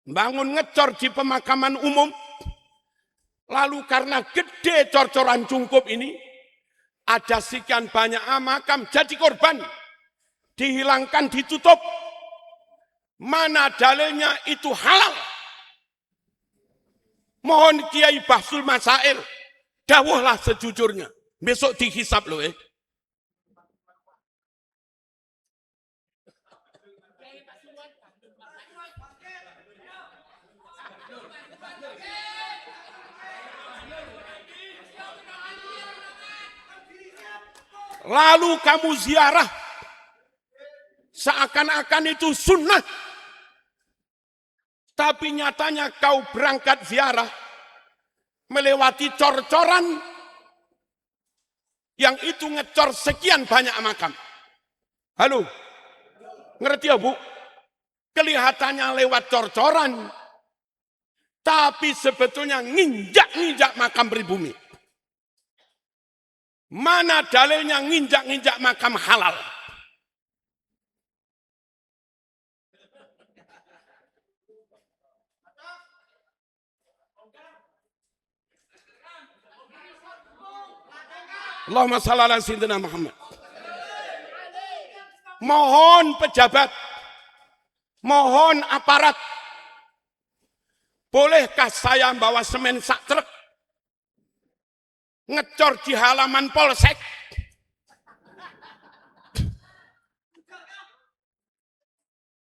bangun ngecor di pemakaman umum, lalu karena gede cor-coran cungkup ini, ada sekian banyak makam jadi korban, dihilangkan, ditutup. Mana dalilnya itu halal? Mohon Kiai Bahsul Masail, dawuhlah sejujurnya. Besok dihisap loh Lalu kamu ziarah seakan-akan itu sunnah. Tapi nyatanya kau berangkat ziarah melewati cor-coran yang itu ngecor sekian banyak makam. Halo, ngerti ya Bu? Kelihatannya lewat cor-coran, tapi sebetulnya nginjak-nginjak makam pribumi. Mana dalilnya nginjak-nginjak makam halal? Allahumma shalli ala sayyidina Muhammad. Mohon pejabat, mohon aparat, bolehkah saya bawa semen sak truk ngecor di halaman polsek?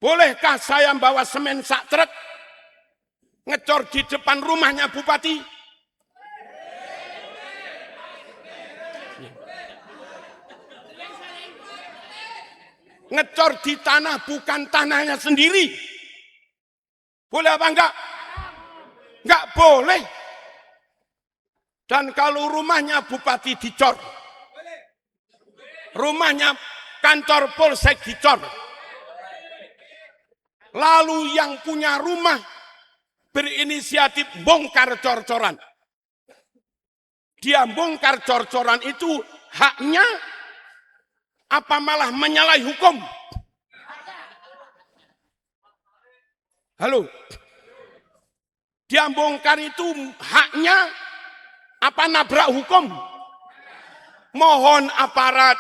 Bolehkah saya bawa semen sak truk ngecor di depan rumahnya bupati? ngecor di tanah bukan tanahnya sendiri. Boleh apa enggak? Enggak boleh. Dan kalau rumahnya bupati dicor, rumahnya kantor polsek dicor, lalu yang punya rumah berinisiatif bongkar cor-coran. Dia bongkar cor-coran itu haknya apa malah menyalahi hukum? Halo? Dia bongkar itu haknya apa nabrak hukum? Mohon aparat,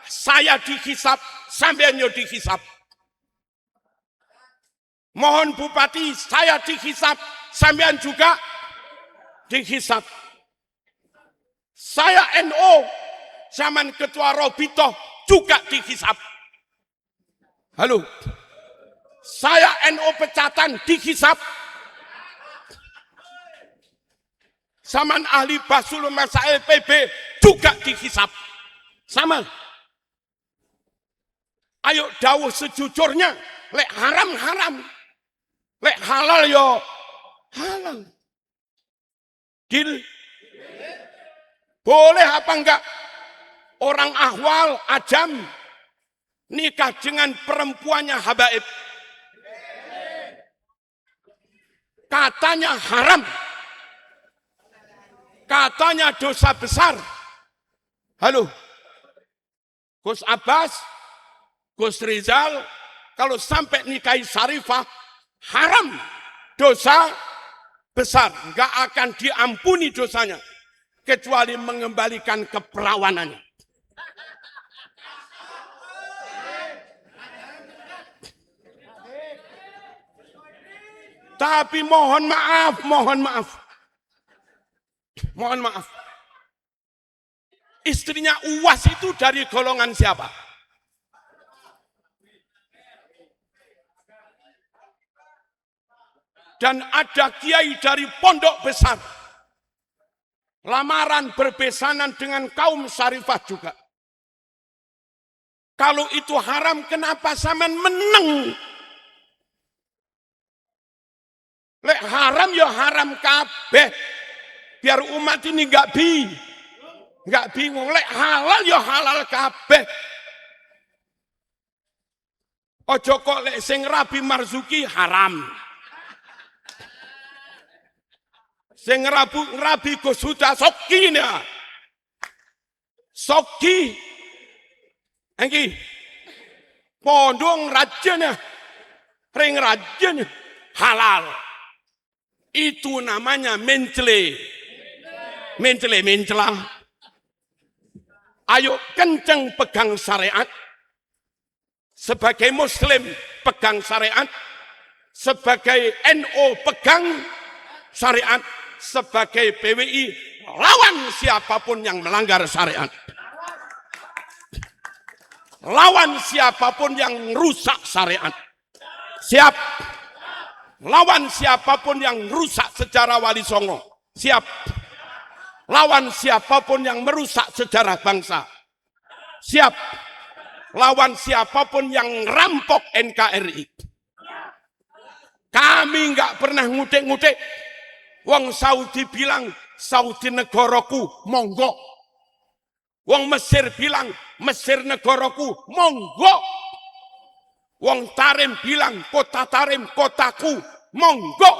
saya dihisap, sampean yo dihisap. Mohon bupati, saya dihisap, sampean juga dihisap. Saya NO, zaman ketua Robito juga dihisap. Halo, saya NO pecatan dihisap. Zaman ahli Basul Masail PB juga dihisap. Sama. Ayo dawuh sejujurnya, lek haram haram, lek halal yo halal. Deal. Boleh apa enggak orang ahwal ajam nikah dengan perempuannya habaib? Katanya haram. Katanya dosa besar. Halo, Gus Abbas, Gus Rizal, kalau sampai nikahi Syarifah, haram, dosa besar. Nggak akan diampuni dosanya, kecuali mengembalikan keperawanannya. Tapi mohon maaf. Istrinya Uwas itu dari golongan siapa? Dan ada kiai dari pondok besar. Lamaran berbesanan dengan kaum Syarifah juga. Kalau itu haram, kenapa sampean meneng? Lek haram ya haram kabeh. Biar umat ini nggak bingung. Lek halal ya halal kabeh. Ojo kok lek sing Rabi Marzuki haram. Sing Rabi Gosuda Soki nih. Soki. Engki. Pondong rajanya. Ring rajanya. Halal. Itu namanya mencelang. Ayo kenceng pegang syariat. Sebagai muslim pegang syariat. Sebagai NO pegang syariat. Sebagai PWI lawan siapapun yang melanggar syariat. Lawan siapapun yang rusak syariat. Siap. Lawan siapapun yang rusak sejarah Wali Songo. Siap. Lawan siapapun yang merusak sejarah bangsa. Siap. Lawan siapapun yang rampok NKRI. Kami nggak pernah ngutik-ngutik. Wong Saudi bilang, Saudi negaraku, monggo. Wong Mesir bilang, Mesir negaraku, monggo. Wong Tarim bilang, kota Tarim, kotaku, monggo.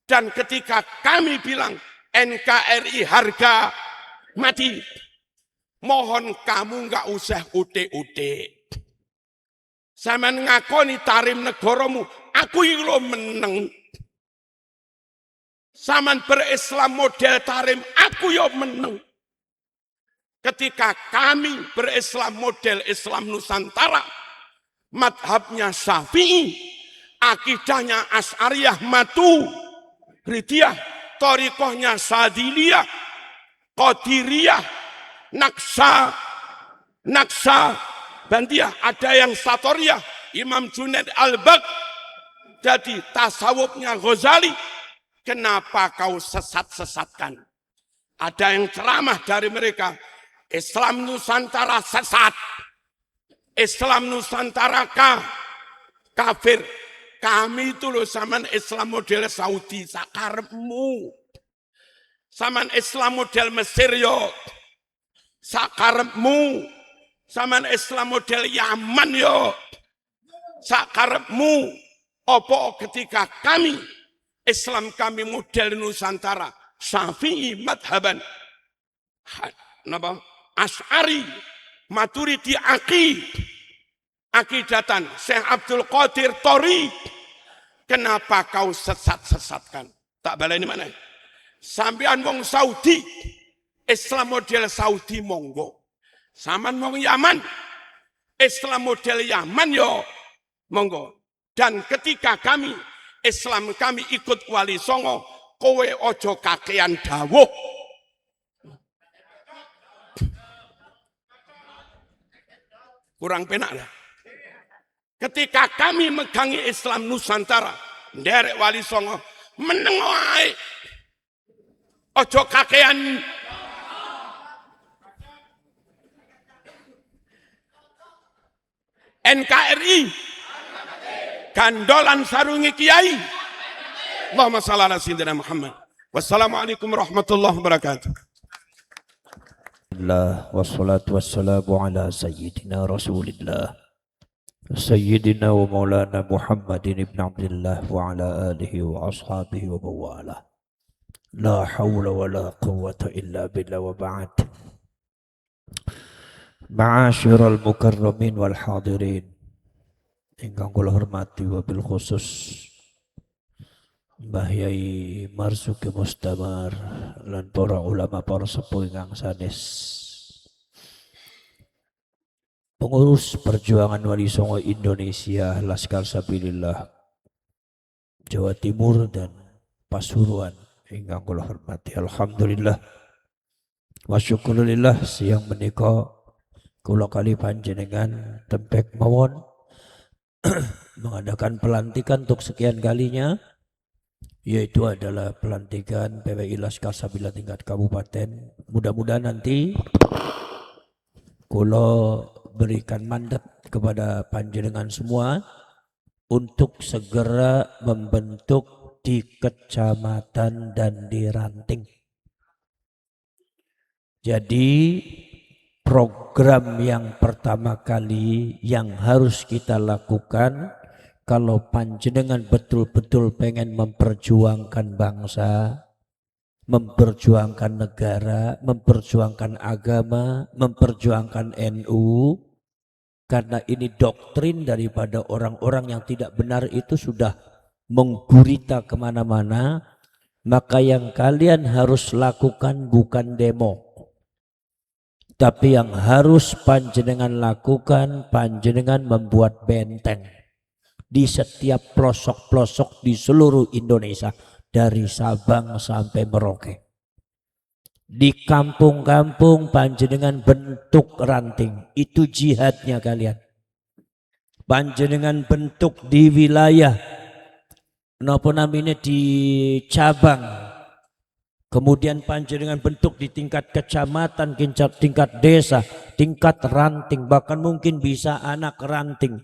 Dan ketika kami bilang, NKRI harga mati, mohon kamu nggak usah utik-utik. Sampeyan ngakoni Tarim negaramu, aku iki lho meneng. Sampeyan berislam model Tarim, aku yo meneng. Ketika kami berislam model Islam Nusantara, madhabnya Syafi'i, akidahnya Asy'ariyah Maturidiyah, thariqahnya Sadiliyah, Qadiriyah, Naqsabandiyah, ada yang Satoriyah, Imam Junaid al-Baghdadi, tasawufnya Ghazali. Kenapa kau sesat-sesatkan? Ada yang ceramah dari mereka, Islam Nusantara sesat, Islam Nusantara kafir. Kami itu loh zaman Islam model Saudi sakarepmu. Zaman Islam model Mesir yo sakarepmu. Zaman Islam model Yaman yo sakarepmu. Opo ketika kami Islam kami model Nusantara Syafi'i madhaban Asy'ari Maturidi akidatan Syekh Abdul Qadir Tori. Kenapa kau sesat-sesatkan? Tak baleni mana? Sampean wong Saudi, Islam model Saudi monggo. Saman wong Yaman, Islam model Yaman yo monggo. Dan ketika kami Islam kami ikut Wali Songo, kowe ojo kakean dawuh. Kurang penak lah. Ketika kami megangi Islam Nusantara, nderek Wali Songo, meneng wae. Ojo kakean. NKRI, gandolan sarungi kiai. Allahumma shalli ala sayyidina Muhammad. Wassalamualaikum warahmatullahi wabarakatuh. Wassalatu wassalamu ala sayyidina Rasulillah Sayyidina wa maulana Muhammadin ibn Abdullah wa ala alihi wa ashabihi wa mawala. La hawla wa la quwwata illa billah wa ba'd. Ma'asyiral mukarramin wal hadirin ingkang kula hormati wabil khusus Mbah Yai Marzuki Mustamar lan para ulama para sepuh ingkang sanes. Pengurus Perjuangan Wali Songo Indonesia Laskar Sabilillah Jawa Timur dan Pasuruan ingkang kula hormati. Alhamdulillah wa syukurillah siang menika kula kali panjenengan tempek mawon mengadakan pelantikan untuk sekian kalinya, yaitu adalah pelantikan PWI Laskar Sabilillah tingkat kabupaten. Mudah-mudahan nanti kula berikan mandat kepada panjenengan semua untuk segera membentuk di kecamatan dan di ranting. Jadi program yang pertama kali yang harus kita lakukan kalau panjenengan betul-betul pengen memperjuangkan bangsa, memperjuangkan negara, memperjuangkan agama, memperjuangkan NU, karena ini doktrin daripada orang-orang yang tidak benar itu sudah menggurita kemana-mana, maka yang kalian harus lakukan bukan demo, tapi yang harus panjenengan lakukan, panjenengan membuat benteng di setiap pelosok-pelosok di seluruh Indonesia. Dari Sabang sampai Merauke. Di kampung-kampung panjenengan bentuk ranting. Itu jihadnya kalian. Panjenengan bentuk di wilayah. Napa namanya di cabang. Kemudian panjenengan bentuk di tingkat kecamatan, tingkat desa, tingkat ranting. Bahkan mungkin bisa anak ranting.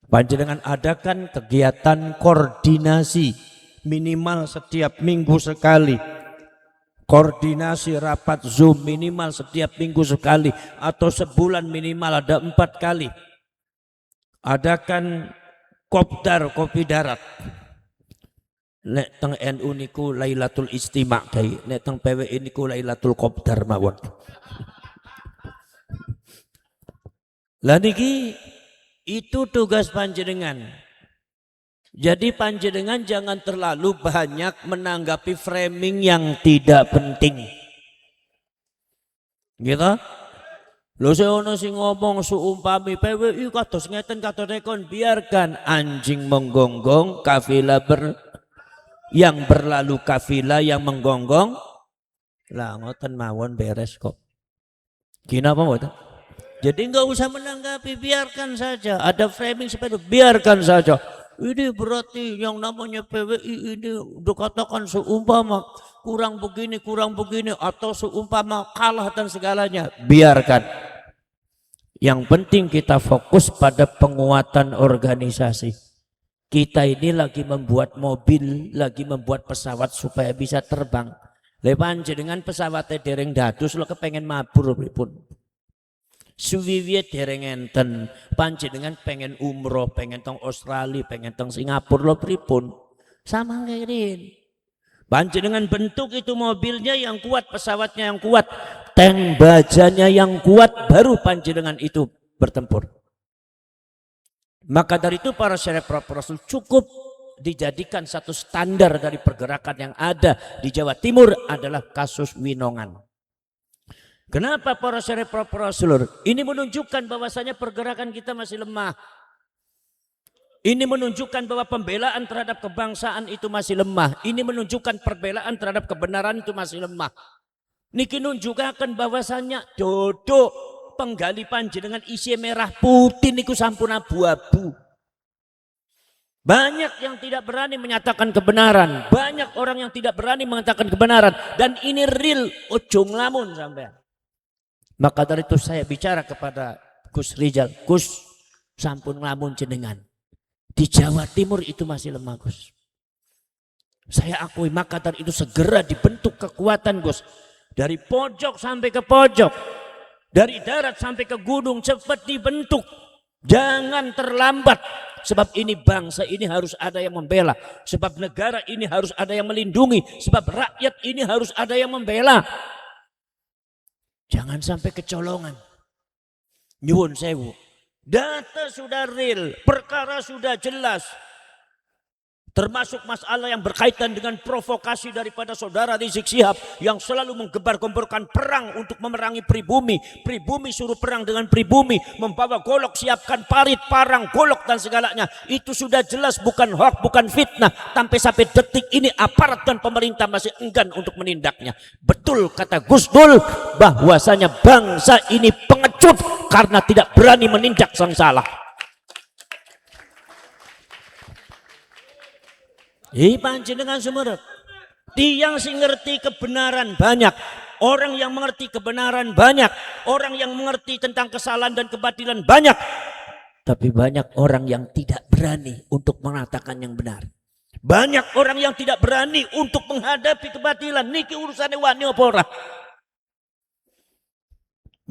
Panjenengan adakan kegiatan koordinasi. Minimal setiap minggu sekali. Koordinasi rapat Zoom minimal setiap minggu sekali. Atau sebulan minimal ada 4 kali. Adakan kopdar, kopi darat. Nek teng NU niku Lailatul Istima' kai. Nek teng PWI niku Lailatul Kopdar mawon. Lah niki itu tugas panjenengan. Jadi panjenengan jangan terlalu banyak menanggapi framing yang tidak penting. Gitu? Lho seono sing ngomong seumpami PWI kados ngeten kados rekon, biarkan anjing menggonggong, kafilah yang berlalu kafilah yang menggonggong. Lah ngoten mawon beres kok. Gina apa mboten? Jadi enggak usah menanggapi, biarkan saja. Ada framing seperti itu, biarkan saja. Ini berarti yang namanya PWI ini dikatakan seumpama kurang begini atau seumpama kalah dan segalanya. Biarkan. Yang penting kita fokus pada penguatan organisasi. Kita ini lagi membuat mobil, lagi membuat pesawat supaya bisa terbang. Lepan dengan pesawatnya dereng dados lo kepengen mabur pripun. Suwiwi dereng enten, panjenengan pengen umroh, pengen tong Australia, pengen tong Singapura lo pripun. Sama ngirin. Panjenengan bentuk itu mobilnya yang kuat, pesawatnya yang kuat, tank bajanya yang kuat, baru panjenengan itu bertempur. Maka dari itu para syekh Rasul cukup dijadikan satu standar dari pergerakan yang ada di Jawa Timur adalah kasus Winongan. Kenapa para syekh Rasul? Ini menunjukkan bahwasanya pergerakan kita masih lemah. Ini menunjukkan bahwa pembelaan terhadap kebangsaan itu masih lemah. Ini menunjukkan pembelaan terhadap kebenaran itu masih lemah. Niki nunjukaken bahwasanya dodo penggali panjenengan isi merah putih niku sampun abu-abu. Banyak yang tidak berani menyatakan kebenaran. Banyak orang yang tidak berani mengatakan kebenaran. Dan ini real, ojo nglamun sampean. Maka dari itu saya bicara kepada Gus Rizal. Gus, sampun nglamun jenengan. Di Jawa Timur itu masih lemah, Gus. Saya akui, maka dari itu segera dibentuk kekuatan, Gus. Dari pojok sampai ke pojok. Dari darat sampai ke gunung cepat dibentuk. Jangan terlambat. Sebab ini bangsa ini harus ada yang membela. Sebab negara ini harus ada yang melindungi. Sebab rakyat ini harus ada yang membela. Jangan sampai kecolongan. Nyuwun sewu. Data sudah real, perkara sudah jelas. Termasuk masalah yang berkaitan dengan provokasi daripada saudara Rizik Syihab yang selalu menggembar-gemborkan perang untuk memerangi pribumi. Pribumi suruh perang dengan pribumi, membawa golok, siapkan parit, parang, golok dan segalanya. Itu sudah jelas bukan hoax, bukan fitnah. Sampai detik ini aparat dan pemerintah masih enggan untuk menindaknya. Betul kata Gus Dur bahwasanya bangsa ini pengecut karena tidak berani menindak sang salah. Panjenengan semerep. Tiang sing ngerti kebenaran banyak. Orang yang mengerti kebenaran banyak. Orang yang mengerti tentang kesalahan dan kebatilan banyak. Tapi banyak orang yang tidak berani untuk mengatakan yang benar. Banyak orang yang tidak berani untuk menghadapi kebatilan. Niki urusannya wani apa ora?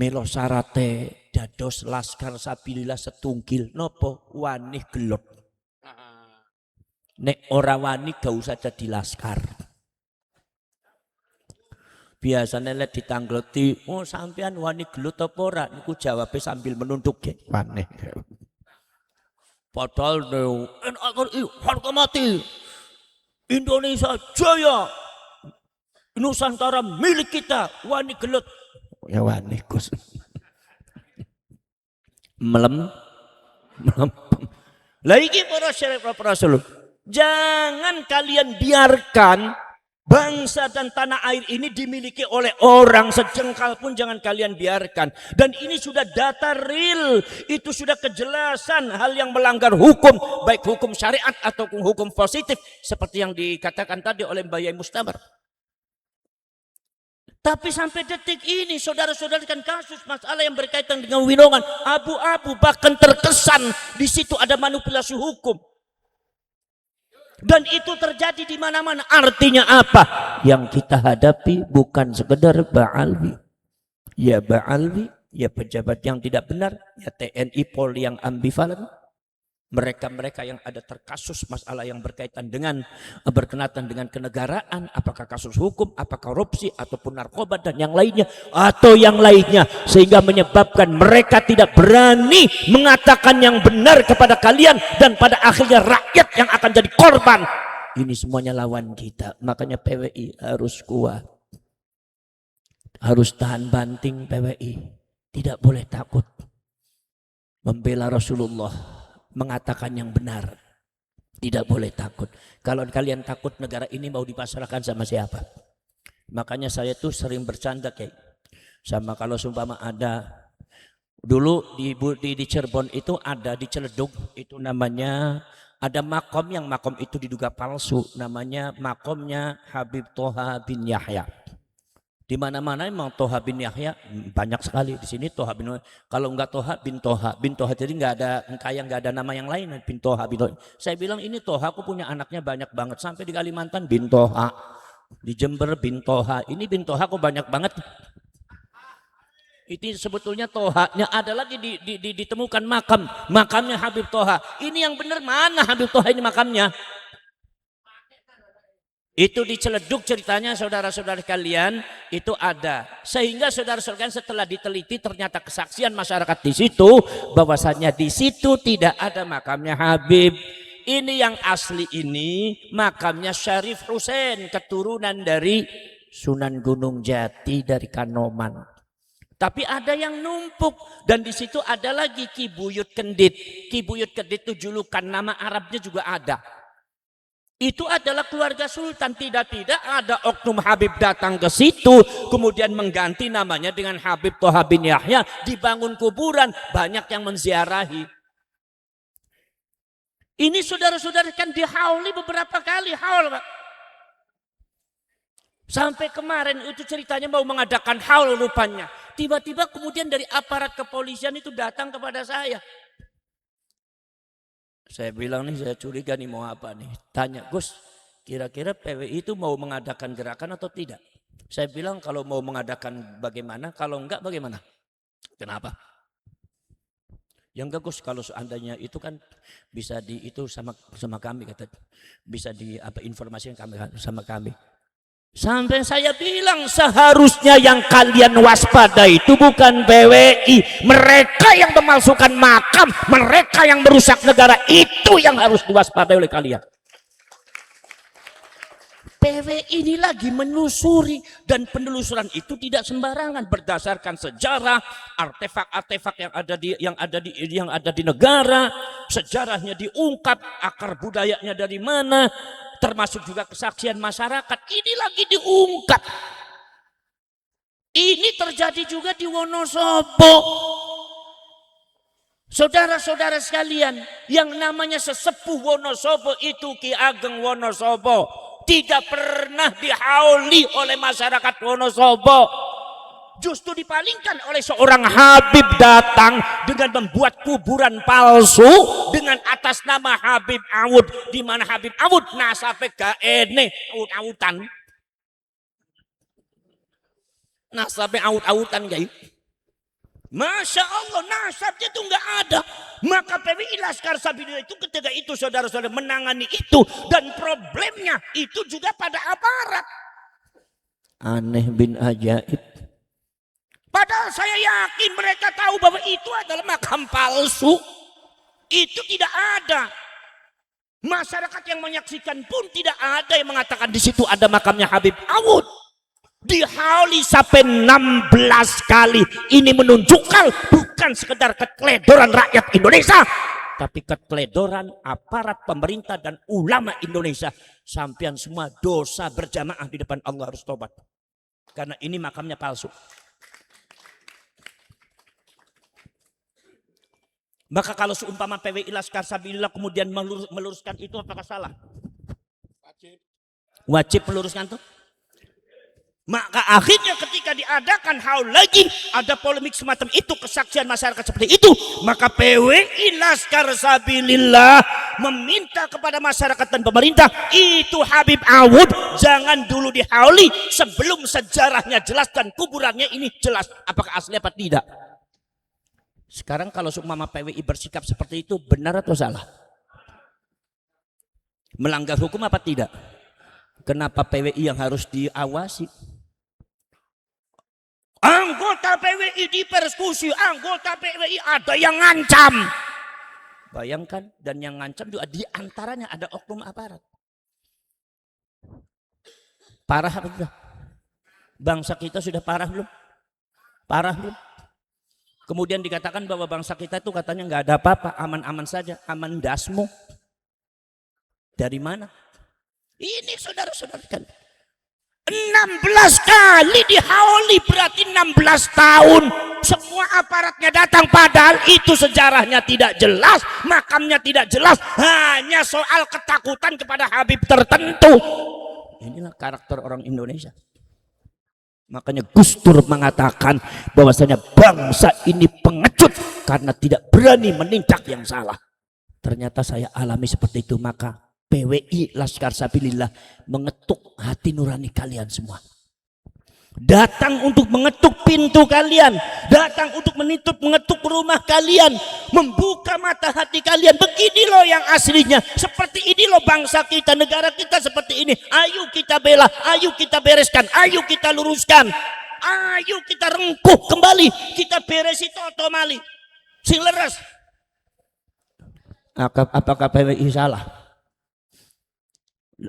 Melo sarate dados laskar sabilillah setungkil nopo wani gelot. Nek ora wani gak usah jadi laskar. Biasanya lek ditangleti, oh sampean wani gelut apa ora? Niku jawabnya sambil menunduk ya. Wani. Padahal harga mati. Indonesia jaya. Nusantara milik kita. Wani gelut. Ya wani Gus. Melem. Lah iki para syekh Rasul. Jangan kalian biarkan bangsa dan tanah air ini dimiliki oleh orang sejengkal pun jangan kalian biarkan. Dan ini sudah data real, itu sudah kejelasan hal yang melanggar hukum, baik hukum syariat ataupun hukum positif seperti yang dikatakan tadi oleh Mbak Yai Mustamar. Tapi sampai detik ini saudara-saudara kan kasus masalah yang berkaitan dengan Winongan abu-abu, bahkan terkesan di situ ada manipulasi hukum. Dan itu terjadi di mana-mana. Artinya apa? Yang kita hadapi bukan sekedar Ba'alwi. Ya Ba'alwi, ya pejabat yang tidak benar, ya TNI Polri yang ambivalen. Mereka-mereka yang ada terkasus masalah yang berkaitan dengan berkenaan dengan kenegaraan, apakah kasus hukum, apakah korupsi, ataupun narkoba dan yang lainnya, atau yang lainnya, sehingga menyebabkan mereka tidak berani mengatakan yang benar kepada kalian dan pada akhirnya rakyat yang akan jadi korban. Ini semuanya lawan kita, makanya PWI harus kuat, harus tahan banting. PWI tidak boleh takut membela Rasulullah, mengatakan yang benar. Tidak boleh takut. Kalau kalian takut negara ini mau dipasrahkan sama siapa? Makanya saya tuh sering bercanda kayak sama kalau seumpama ada dulu di Cirebon itu ada di Ciledug itu namanya ada makom yang makom itu diduga palsu, namanya makomnya Habib Toha bin Yahya. Di mana-mana memang Toha bin Yahya banyak sekali. Di sini Toha bin, kalau enggak Toha bin Toha, bin Toha, jadi enggak ada, kayak enggak ada nama yang lain, bin Toha, bin Toha. Saya bilang ini Toha, aku punya anaknya banyak banget, sampai di Kalimantan bin Toha, di Jember bin Toha, ini bin Toha kok banyak banget. Itu sebetulnya Tohanya ada lagi ditemukan makamnya Habib Toha. Ini yang benar mana Habib Toha ini makamnya? Itu diceleduk ceritanya saudara-saudara kalian, itu ada. Sehingga saudara-saudara kalian setelah diteliti ternyata kesaksian masyarakat di situ bahwasanya di situ tidak ada makamnya Habib. Ini yang asli ini makamnya Syarif Husain, keturunan dari Sunan Gunung Jati dari Kanoman. Tapi ada yang numpuk dan di situ ada lagi Ki Buyut Kendit. Ki Buyut Kendit itu julukan nama Arabnya juga ada. Itu adalah keluarga sultan. Tidak-tidak ada oknum Habib datang ke situ kemudian mengganti namanya dengan Habib Toha bin Yahya, dibangun kuburan, banyak yang menziarahi. Ini saudara-saudara kan dihauli beberapa kali haul, Pak. Sampai kemarin itu ceritanya mau mengadakan haul rupanya. Tiba-tiba kemudian dari aparat kepolisian itu datang kepada saya. Saya bilang nih, saya curiga nih mau apa nih. Tanya, Gus, kira-kira PWI itu mau mengadakan gerakan atau tidak? Saya bilang kalau mau mengadakan bagaimana, kalau enggak bagaimana? Kenapa? Ya enggak Gus, kalau seandainya itu kan bisa di itu sama kami kata, bisa di apa informasi yang kami sama kami. Sampai saya bilang seharusnya yang kalian waspada itu bukan PWI, mereka yang memalsukan makam, mereka yang merusak negara, itu yang harus diwaspadai oleh kalian. PWI ini lagi menelusuri dan penelusuran itu tidak sembarangan berdasarkan sejarah, artefak-artefak yang ada di negara, sejarahnya diungkap, akar budayanya dari mana. Termasuk juga kesaksian masyarakat, ini lagi diungkap. Ini terjadi juga di Wonosobo. Saudara-saudara sekalian, yang namanya sesepuh Wonosobo itu Ki Ageng Wonosobo tidak pernah dihauli oleh masyarakat Wonosobo. Justru dipalingkan oleh seorang Habib datang dengan membuat kuburan palsu dengan atas nama Habib Awud, di mana Habib Awud nasabe gak ene awud-awutan. Nasabe awud-awutan guys. Masya Allah, nasabnya itu nggak ada. Maka PWI Laskar Sabilillah itu ketika itu saudara-saudara menangani itu, dan problemnya itu juga pada aparat. Aneh bin ajaib. Padahal saya yakin mereka tahu bahwa itu adalah makam palsu. Itu tidak ada. Masyarakat yang menyaksikan pun tidak ada yang mengatakan di situ ada makamnya Habib Awud. Dihauli sampai 16 kali. Ini menunjukkan bukan sekedar keteledoran rakyat Indonesia, tapi keteledoran aparat pemerintah dan ulama Indonesia. Sampian semua dosa berjamaah di depan Allah harus tobat. Karena ini makamnya palsu. Maka kalau seumpama PWI Laskar Sabilillah kemudian meluruskan itu, apakah salah? Wajib meluruskan itu. Maka akhirnya ketika diadakan haul lagi, ada polemik semacam itu, kesaksian masyarakat seperti itu, maka PWI Laskar Sabilillah meminta kepada masyarakat dan pemerintah, itu Habib Awud jangan dulu dihauli sebelum sejarahnya jelas dan kuburannya ini jelas apakah asli apa tidak. Sekarang kalau seumpama PWI bersikap seperti itu, benar atau salah? Melanggar hukum apa tidak? Kenapa PWI yang harus diawasi? Anggota PWI dipersekusi, anggota PWI ada yang ngancam. Bayangkan, dan yang ngancam juga diantaranya ada oknum aparat. Parah apa tidak? Bangsa kita sudah parah belum? Parah belum? Kemudian dikatakan bahwa bangsa kita itu katanya nggak ada apa-apa, aman-aman saja, aman dasmu. Dari mana? Ini saudara-saudara kan. 16 kali dihauli berarti 16 tahun. Semua aparatnya datang padahal itu sejarahnya tidak jelas, makamnya tidak jelas. Hanya soal ketakutan kepada Habib tertentu. Inilah karakter orang Indonesia. Makanya Gus Dur mengatakan bahwasanya bangsa ini pengecut karena tidak berani menindak yang salah. Ternyata saya alami seperti itu. Maka PWI Laskar Sabilillah mengetuk hati nurani kalian semua. Datang untuk mengetuk pintu kalian, datang untuk mengetuk rumah kalian, membuka mata hati kalian. Begini loh yang aslinya, seperti ini loh bangsa kita, negara kita seperti ini. Ayo kita bela, ayo kita bereskan, ayo kita luruskan, ayo kita rengkuh kembali, kita beresi toto mali sing leres. Apakah PWI salah?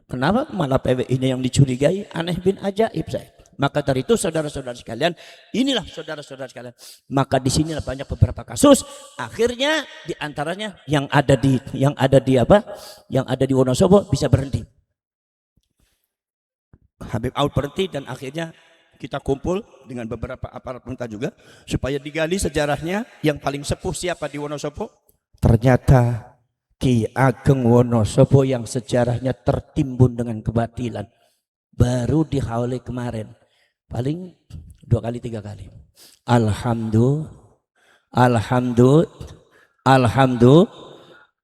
Kenapa malah PWI ini yang dicurigai? Aneh bin ajaib saya. Maka dari itu saudara-saudara sekalian, inilah saudara-saudara sekalian. Maka di sinilah banyak beberapa kasus. Akhirnya diantaranya yang ada di Wonosobo bisa berhenti. Habib Aud berhenti dan akhirnya kita kumpul dengan beberapa aparat pemerintah juga supaya digali sejarahnya. Yang paling sepuh siapa di Wonosobo? Ternyata Ki Ageng Wonosobo yang sejarahnya tertimbun dengan kebatilan. Baru dihauli kemarin. Paling 2 kali 3 kali. Alhamdulillah.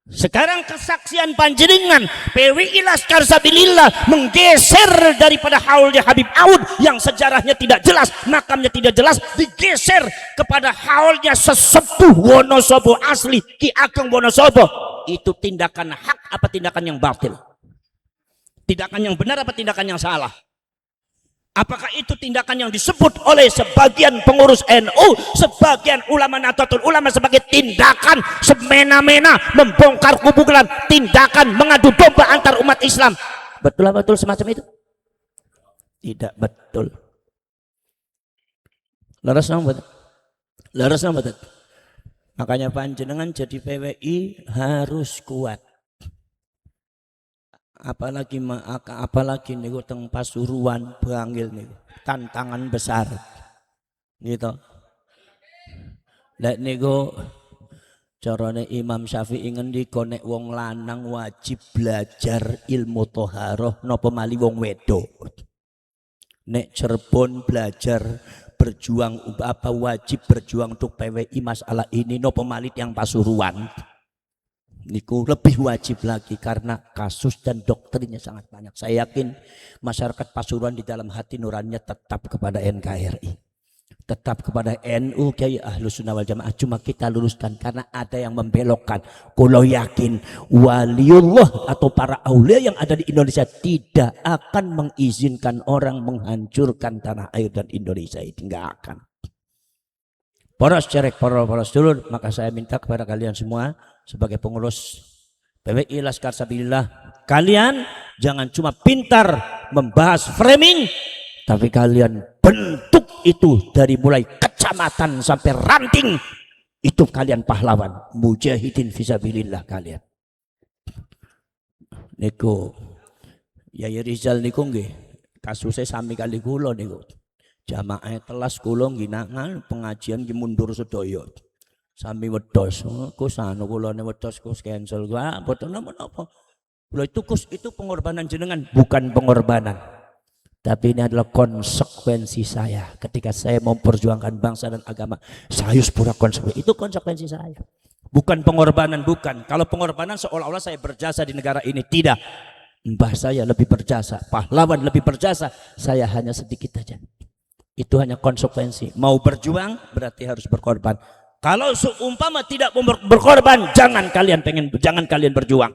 Sekarang kesaksian panjenengan PWI Laskar Sabilillah menggeser daripada haulnya Habib Aud yang sejarahnya tidak jelas, makamnya tidak jelas, digeser kepada haulnya sesepuh Wonosobo asli Ki Ageng Wonosobo. Itu tindakan hak apa tindakan yang batil? Tindakan yang benar apa tindakan yang salah? Apakah itu tindakan yang disebut oleh sebagian pengurus NU, sebagian ulama Nahdlatul Ulama sebagai tindakan semena-mena membongkar kuburan, tindakan mengadu domba antar umat Islam? Betul apa betul semacam itu? Tidak betul. Leres betul. Makanya panjenengan jadi PWI harus kuat. Apalagi niku teng Pasuruan Bangil niku tantangan besar gitu. Lek niku carane Imam Syafi'i ngendika nek wong lanang wajib belajar ilmu thaharah napa mali wong wedok. Nek Cirebon belajar berjuang wajib berjuang untuk PWI masalah ini napa mali yang Pasuruan. Niku lebih wajib lagi karena kasus dan doktrinnya sangat banyak. Saya yakin masyarakat Pasuruan di dalam hati nuraninya tetap kepada NKRI, tetap kepada NU Kiai Ahlus Sunnah wal Jamaah. Cuma kita luruskan karena ada yang membelokkan. Kalau yakin waliullah atau para aulia yang ada di Indonesia tidak akan mengizinkan orang menghancurkan tanah air dan Indonesia itu, nggak akan. Poros cerek, poros dulur, maka saya minta kepada kalian semua sebagai pengurus PWI Laskar Sabilillah, kalian jangan cuma pintar membahas framing, tapi kalian bentuk itu dari mulai kecamatan sampai ranting, itu kalian pahlawan, mujahidin fisabilillah kalian. Niku Yai Rizal niku nggih kasusnya sami kali kula niku. Jamaah telas kula nginangan pengajian ki mundur sedaya. Sami wedhos, Gus anu kulane wedhos Gus cancel gua mboten napa-napa. Lho itu pengorbanan jenengan, bukan pengorbanan. Tapi ini adalah konsekuensi saya ketika saya memperjuangkan bangsa dan agama. Saya harus pura konsekuensi. Itu konsekuensi saya. Bukan pengorbanan, bukan. Kalau pengorbanan seolah-olah saya berjasa di negara ini, tidak. Mbah saya lebih berjasa, pahlawan lebih berjasa. Saya hanya sedikit saja. Itu hanya konsekuensi. Mau berjuang berarti harus berkorban. Kalau seumpama tidak mau berkorban, jangan kalian berjuang.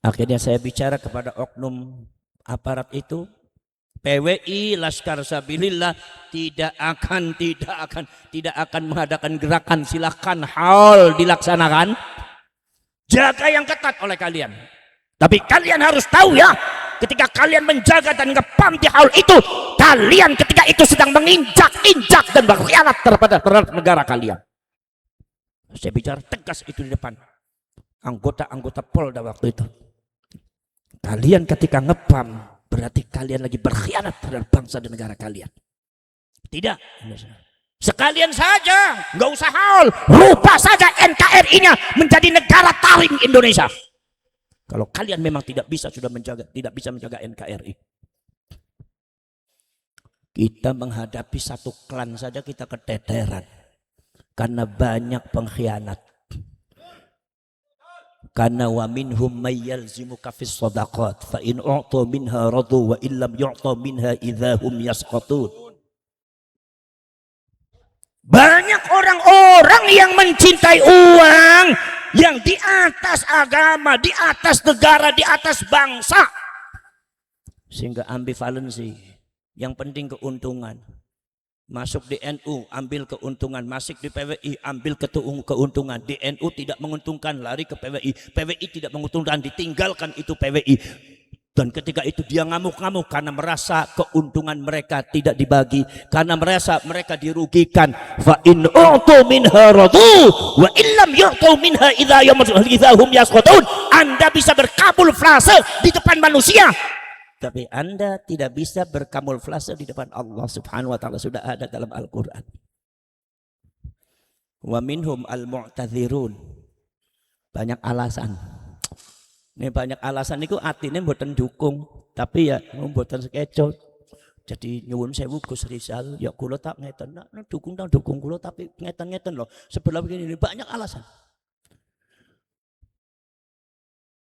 Akhirnya saya bicara kepada oknum aparat itu, PWI Laskar Sabilillah tidak akan mengadakan gerakan. Silahkan haul dilaksanakan. Jaga yang ketat oleh kalian. Tapi kalian harus tahu ya, ketika kalian menjaga dan ngepam di haul itu, kalian ketika itu sedang menginjak-injak dan berkhianat terhadap negara kalian. Saya bicara tegas itu di depan anggota-anggota Polda waktu itu. Kalian ketika ngepam berarti kalian lagi berkhianat terhadap bangsa dan negara kalian. Tidak. Sekalian saja, nggak usah haul, rubah saja NKRI-nya menjadi negara taring Indonesia. Kalau kalian memang tidak bisa menjaga NKRI. Kita menghadapi satu klan saja kita keteteran karena banyak pengkhianat. Karena wa minhum may yalzimuka fis shadaqat fa in u'ta minha radu wa illam yu'ta minha idzahum yasqatun. Banyak orang-orang yang mencintai uang yang di atas agama, di atas negara, di atas bangsa. Sehingga ambivalensi. Yang penting keuntungan. Masuk di NU ambil keuntungan, masuk di PWI ambil keuntungan. Di NU tidak menguntungkan lari ke PWI, PWI tidak menguntungkan ditinggalkan itu PWI. Dan ketika itu dia ngamuk-ngamuk karena merasa keuntungan mereka tidak dibagi, karena merasa mereka dirugikan. Fa in u'tu minha radu wa illam yu'tu minha idzahum yasqatun. Anda bisa berkamuflase di depan manusia, tapi Anda tidak bisa berkamuflase di depan Allah Subhanahu wa taala. Sudah ada dalam Al-Qur'an. Wa minhum al-mu'tadzirun. Banyak alasan. Ini banyak alasan itu artinya mboten dukung, tapi ya mboten sekecot. Jadi nyuwun sewu Gus Rizal, ya kula tak ngeten, nah, dukung kula tapi ngeten-ngeten loh. Sebelah begini banyak alasan.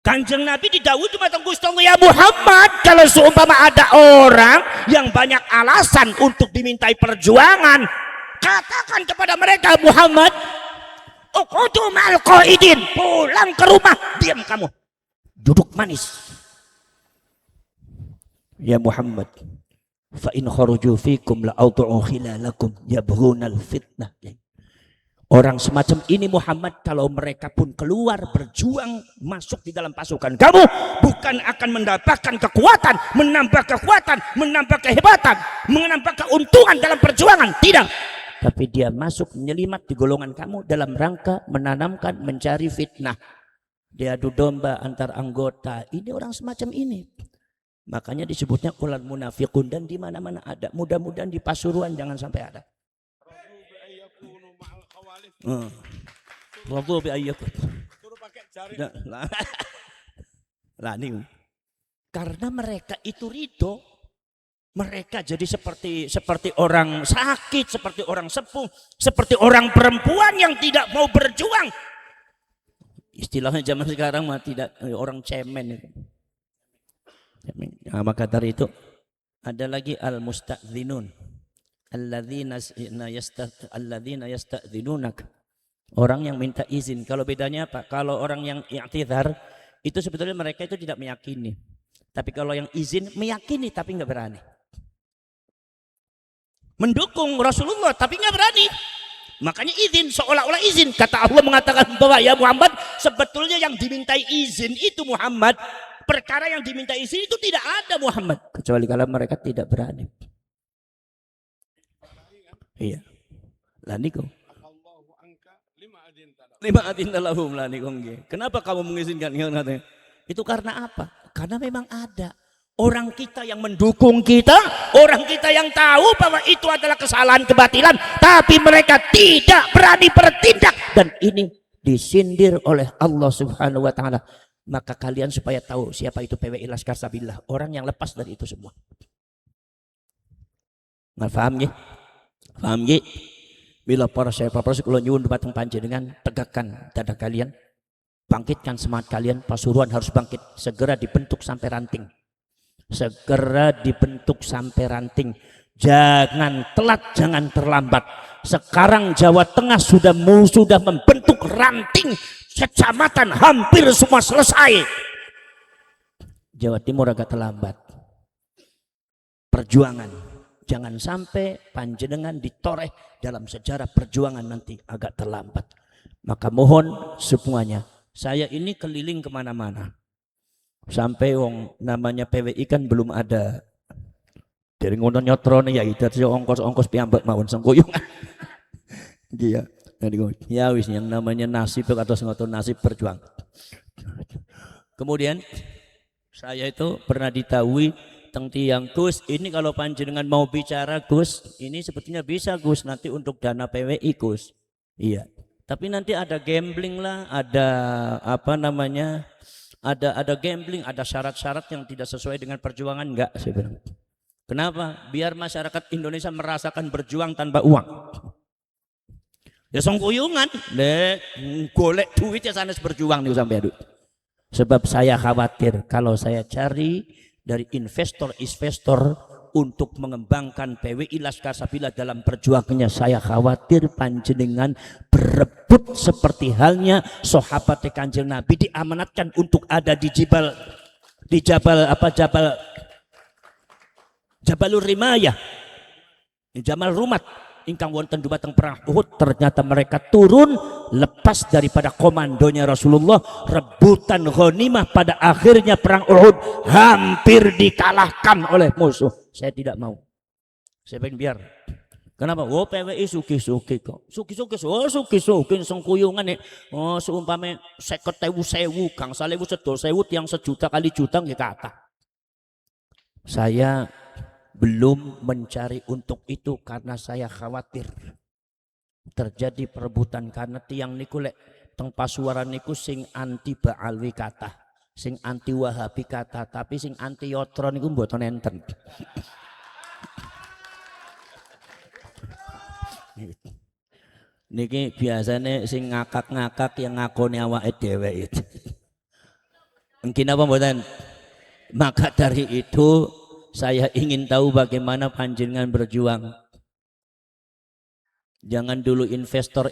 Kanjeng Nabi didhawuhi dumateng Gusti Allah, ya Muhammad, kalau seumpama ada orang yang banyak alasan untuk dimintai perjuangan, katakan kepada mereka, Muhammad, uqudu ma'al qaidin, pulang ke rumah, diam kamu, duduk manis. Ya Muhammad, fa in kharuju fikum la awdu'u khilalakum yabghunal fitnah. Orang semacam ini Muhammad, kalau mereka pun keluar berjuang masuk di dalam pasukan kamu, bukan akan mendapatkan kekuatan, menambah kehebatan, menambah keuntungan dalam perjuangan, tidak. Tapi dia masuk menyelimat di golongan kamu dalam rangka menanamkan, mencari fitnah. Dia adu domba antar anggota. Ini orang semacam ini. Makanya disebutnya ulal munafiqun, dan di mana-mana ada. Mudah-mudahan di Pasuruan jangan sampai ada. Suruh pakai jari. Lah nih. Karena mereka itu ridho, mereka jadi seperti orang sakit, seperti orang sepuh, seperti orang perempuan yang tidak mau berjuang. Istilahnya zaman sekarang mah tidak, orang cemen itu. Nah, maka dari itu ada lagi al-musta'dzinun. Alladzina yasta'dzinunak, orang yang minta izin. Kalau bedanya apa? Kalau orang yang i'tizar itu sebetulnya mereka itu tidak meyakini. Tapi kalau yang izin meyakini tapi nggak berani. Mendukung Rasulullah tapi nggak berani. Makanya izin, seolah-olah izin. Kata Allah mengatakan bahwa ya Muhammad, sebetulnya yang dimintai izin itu Muhammad, perkara yang diminta izin itu tidak ada Muhammad, kecuali kalau mereka tidak berani. Iya. Lah niku. Lima adinta lahum lah niku nggih. Kenapa kamu mengizinkan? Itu karena apa? Karena memang ada orang kita yang mendukung kita, orang kita yang tahu bahwa itu adalah kesalahan, kebatilan, tapi mereka tidak berani bertindak, dan ini disindir oleh Allah Subhanahu wa taala. Maka kalian supaya tahu siapa itu PWI Laskar Sabillah, orang yang lepas dari itu semua. Nggak paham ya? Paham ya? Bila para sahabat kalau nyuwun dumateng panjenengan, tegakkan dada kalian, bangkitkan semangat kalian. Pasuruan harus bangkit, segera dibentuk sampai ranting. Segera dibentuk sampai ranting. Jangan telat, jangan terlambat. Sekarang Jawa Tengah sudah membentuk ranting kecamatan, hampir semua selesai. Jawa Timur agak terlambat. Perjuangan, jangan sampai panjenengan ditoreh dalam sejarah perjuangan nanti agak terlambat. Maka mohon semuanya, saya ini keliling kemana-mana. Sampai wong namanya PWI kan belum ada. Dari ngono nyotrone ya itu ongkos piyambak mawon sengkuyungan. Iya. Ya wis yang namanya nasib atau ngoten nasib berjuang. Kemudian saya itu pernah ditahui teng tiang, Gus, ini kalau panjenengan mau bicara Gus, ini sebetulnya bisa Gus nanti untuk dana PWI Gus. Iya. Tapi nanti ada gambling lah, ada apa namanya? Ada gambling, ada syarat-syarat yang tidak sesuai dengan perjuangan, enggak saya bilang. Kenapa? Biar masyarakat Indonesia merasakan berjuang tanpa uang. Ya songkuyungan, golek duit ya sanes berjuang nih sampai aduh. Sebab saya khawatir kalau saya cari dari investor-investor untuk mengembangkan PWI Laskar Sabila dalam perjuangannya, saya khawatir panjenengan berebut seperti halnya sahabat Kanjeng Nabi diamanatkan untuk ada di Jabalur Rimayah, Jamal Rumat, ingkang wonten dumateng perang Uhud. Ternyata mereka turun lepas daripada komandonya Rasulullah, rebutan ghanimah. Pada akhirnya perang Uhud hampir dikalahkan oleh musuh. Saya tidak mau. Saya pengen biar. Kenapa? Oh PWI suki-suki kok. Suki-suki, oh suki-suki sengkuyungan nih. Oh seumpame 50.000 Kang 1.000 1.000 yang sejuta kali juta nggih kata. Saya belum mencari untuk itu karena saya khawatir terjadi perebutan, karena tiang niku lek teng Pasuruan niku sing anti Ba'alwi kata, sing anti Wahabi kata, tapi sing anti Yotro niku mboten enten. Niki biasanya sing ngakak-ngakak yang ngakoni awake dhewe itu. Mungkin apa mboten? Maka dari itu saya ingin tahu bagaimana panjenengan berjuang. Jangan dulu investor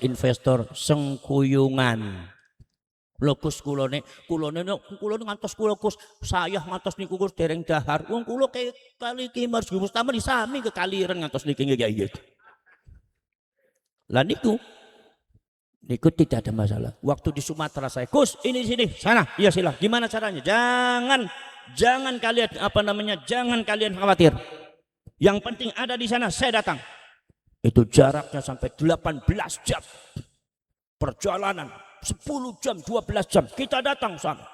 sengkuyungan. Lokus kulone ngantos kula Gus, saya ngantos niku Gus dereng dahar. Wong kula kali Ki Marus Mustama disami kekaliren ngantos niki nggih ya. Lah niku tidak ada masalah. Waktu di Sumatera saya, Gus ini sini, sana, iya sila. Gimana caranya? Jangan kalian jangan kalian khawatir. Yang penting ada di sana, saya datang. Itu jaraknya sampai 18 jam. Perjalanan 10 jam, 12 jam. Kita datang sana.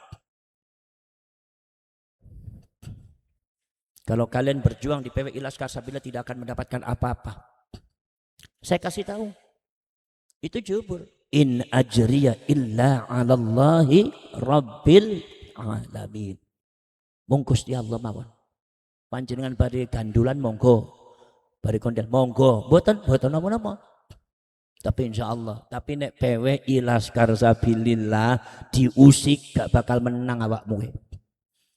Kalau kalian berjuang di PWI Laskar Sabila tidak akan mendapatkan apa-apa. Saya kasih tahu. Itu jubur. In ajriya illa 'alallahi rabbil alamin. Monggo Gusti Allah mawon. Panjenengan badhe gandulan monggo. Bari kondel monggo. Mboten napa-napa. Tapi insyaallah, tapi nek PWI Laskar Sabilillah diusik gak bakal menang awakmu.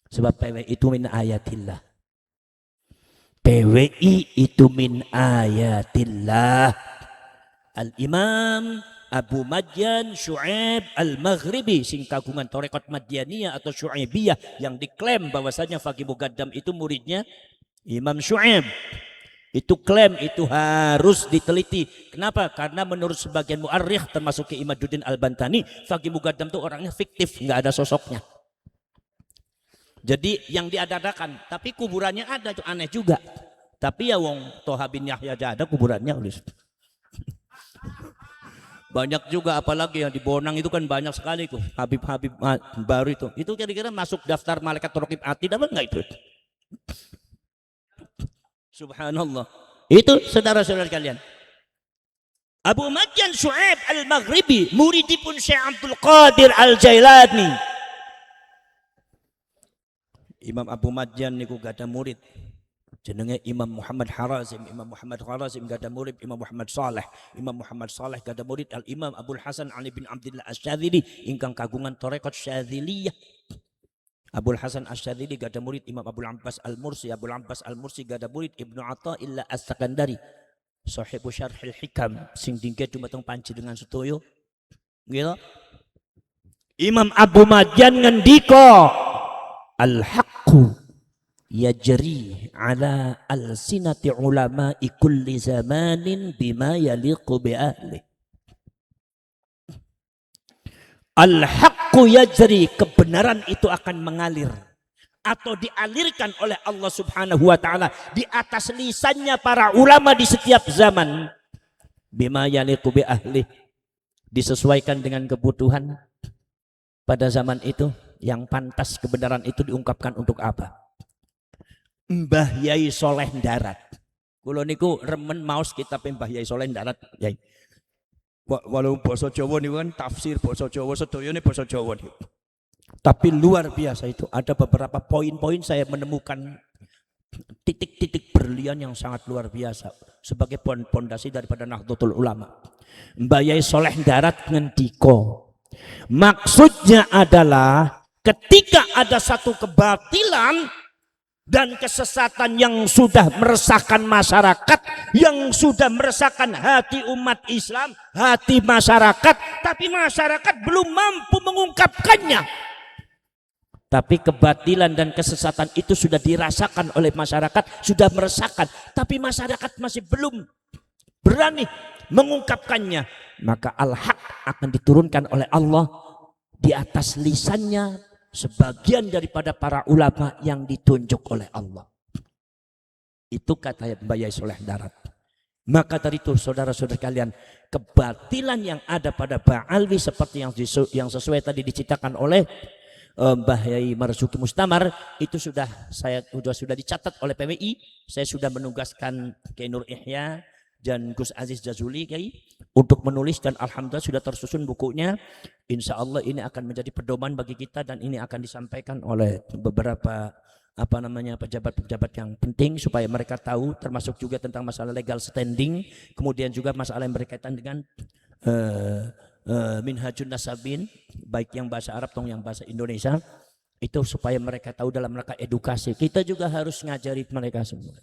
Sebab PWI itu min ayatillah. PWI itu min ayatillah. Al-Imam Abu Madyan Syu'aib Al-Maghribi, sing kagungan Tarekat Madyaniyah atau Syu'aibiyah, yang diklaim bahwasanya Faqih Muqaddam itu muridnya Imam Syu'aib. Itu klaim itu harus diteliti. Kenapa? Karena menurut sebagian mu'arrikh termasuk Ki Imaduddin Al-Bantani, Faqih Muqaddam itu orangnya fiktif, nggak ada sosoknya. Jadi yang diadakan, tapi kuburannya ada, itu aneh juga. Tapi ya wong Toha bin Yahya aja ada kuburannya. Banyak juga, apalagi yang di Bonang itu kan banyak sekali tuh Habib-habib baru itu. Itu kira-kira masuk daftar malaikat raqib atid apa enggak itu? Subhanallah. Itu saudara-saudara kalian. Abu Madyan Syu'aib Al-Maghribi, muridipun Syekh Abdul Qadir Al-Jailani. Imam Abu Madyan niku gak ada murid. Jenenge Imam Muhammad Harazim. Imam Muhammad Harazim gak ada murid. Imam Muhammad Saleh. Imam Muhammad Saleh gak ada murid. Al-Imam Abdul Hasan Ali bin Abdullah Asy-Syadzili ingkang kagungan Tarekat Syadziliyah. Abdul Hasan Asy-Syadzili gak ada murid. Imam Abdul Abbas Al-Mursi. Abdul Abbas Al-Mursi gak ada murid. Ibnu Athaillah As-Sakandari, Sahibu Syarhil Hikam, sing dingke dumateng panjenengan sedaya. Nggih. Imam Abu Madyan ngendika, al-haqqu yajri ala al-sinati ulama'i kulli zamanin bima yaliqu bi ahli. Al-haqqu yajri, kebenaran itu akan mengalir atau dialirkan oleh Allah Subhanahu wa taala di atas lisannya para ulama di setiap zaman. Bima yaliqu bi ahli, disesuaikan dengan kebutuhan pada zaman itu. Yang pantas kebenaran itu diungkapkan untuk apa? Mbah Yai Soleh Darat. Kulo niku remen maos kitab Mbah Yai Soleh Darat, Yai. Walau basa Jawa niku kan tafsir basa Jawa, sedayane basa Jawa niku. Tapi luar biasa itu, ada beberapa poin-poin saya menemukan titik-titik berlian yang sangat luar biasa sebagai pondasi daripada Nahdlatul Ulama. Mbah Yai Soleh Darat ngendiko, maksudnya adalah ketika ada satu kebatilan dan kesesatan yang sudah meresahkan masyarakat, yang sudah meresahkan hati umat Islam, hati masyarakat, tapi masyarakat belum mampu mengungkapkannya. Tapi kebatilan dan kesesatan itu sudah dirasakan oleh masyarakat, sudah meresahkan, tapi masyarakat masih belum berani mengungkapkannya. Maka al-haq akan diturunkan oleh Allah di atas lisannya sebagian daripada para ulama yang ditunjuk oleh Allah. Itu kata Mbah Yai Soleh Darat. Maka dari itu saudara-saudara kalian, kebatilan yang ada pada Ba'alwi seperti yang sesuai tadi diceritakan oleh Mbah Yai Marzuki Mustamar, itu sudah dicatat oleh PWI. Saya sudah menugaskan Kiai Nur Ihya dan Gus Aziz Jazuli Kiai untuk menulis, dan alhamdulillah sudah tersusun bukunya. Insya Allah ini akan menjadi pedoman bagi kita, dan ini akan disampaikan oleh beberapa pejabat-pejabat yang penting supaya mereka tahu, termasuk juga tentang masalah legal standing, kemudian juga masalah yang berkaitan dengan Minhajun Nasabin, baik yang bahasa Arab atau yang bahasa Indonesia, itu supaya mereka tahu dalam rangka edukasi. Kita juga harus ngajari mereka semua,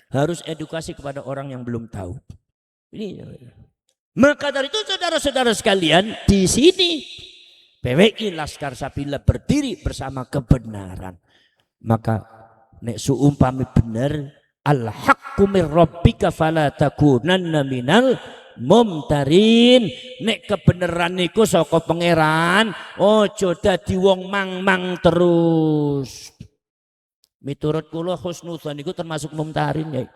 harus edukasi kepada orang yang belum tahu. Ini. Maka dari itu saudara-saudara sekalian, di sini PWI Laskar Sapila berdiri bersama kebenaran. Maka nek suumpami benar, al-haqqu mir rabbika fala takunanna minal mumtarin. Nek kebenaran niku saka pangeran, ojo dadi wong mang-mang terus. Miturut kula husnudzon niku termasuk mumtarin ya.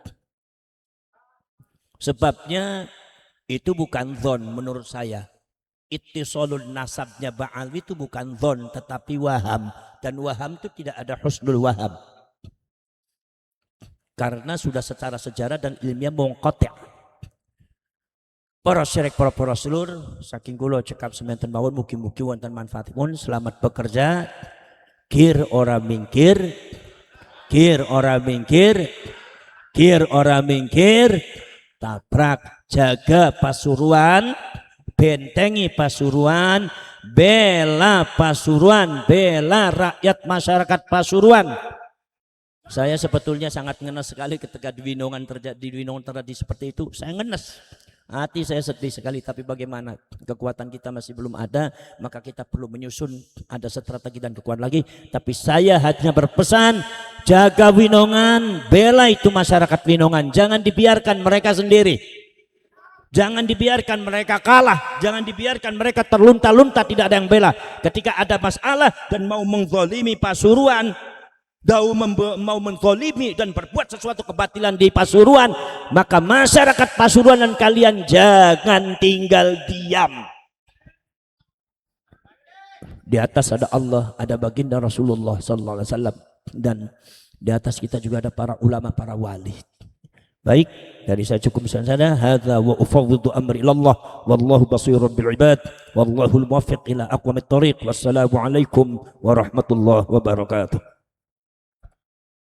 Sebabnya itu bukan dzon menurut saya. Ittisalul nasabnya Ba'alwi itu bukan dzon tetapi waham, dan waham itu tidak ada husnul waham. Karena sudah secara sejarah dan ilmiah munqati'. Para syirek, para sedulur, saking kula cekap semanten mawon, mugi-mugi wonten manfaatipun. Selamat bekerja. Kir ora mingkir. Kir ora mingkir. Kir ora mingkir. Tabrak, jaga Pasuruan, bentengi Pasuruan, bela Pasuruan, bela rakyat masyarakat Pasuruan. Saya sebetulnya sangat ngenes sekali ketika di Winongan terjadi seperti itu. Saya ngenes. Hati saya sedih sekali, tapi bagaimana, kekuatan kita masih belum ada, maka kita perlu menyusun ada strategi dan kekuatan lagi. Tapi saya hanya berpesan, jaga Winongan, bela itu masyarakat Winongan, jangan dibiarkan mereka sendiri, jangan dibiarkan mereka kalah, jangan dibiarkan mereka terlunta-lunta tidak ada yang bela. Ketika ada masalah dan mau menzalimi Pasuruan, mau menzalimi dan berbuat sesuatu kebatilan di Pasuruan, maka masyarakat Pasuruan dan kalian jangan tinggal diam. Di atas ada Allah, ada baginda Rasulullah sallallahu alaihi wasallam, dan di atas kita juga ada para ulama, para wali. Baik, dari saya cukup sampai sana. Hadza wa ufawwidu amri ilallah wallahu basirun bil ibad wallahu al muwaffiq ila aqwamit thoriq. Wassalamu alaikum warahmatullahi wabarakatuh.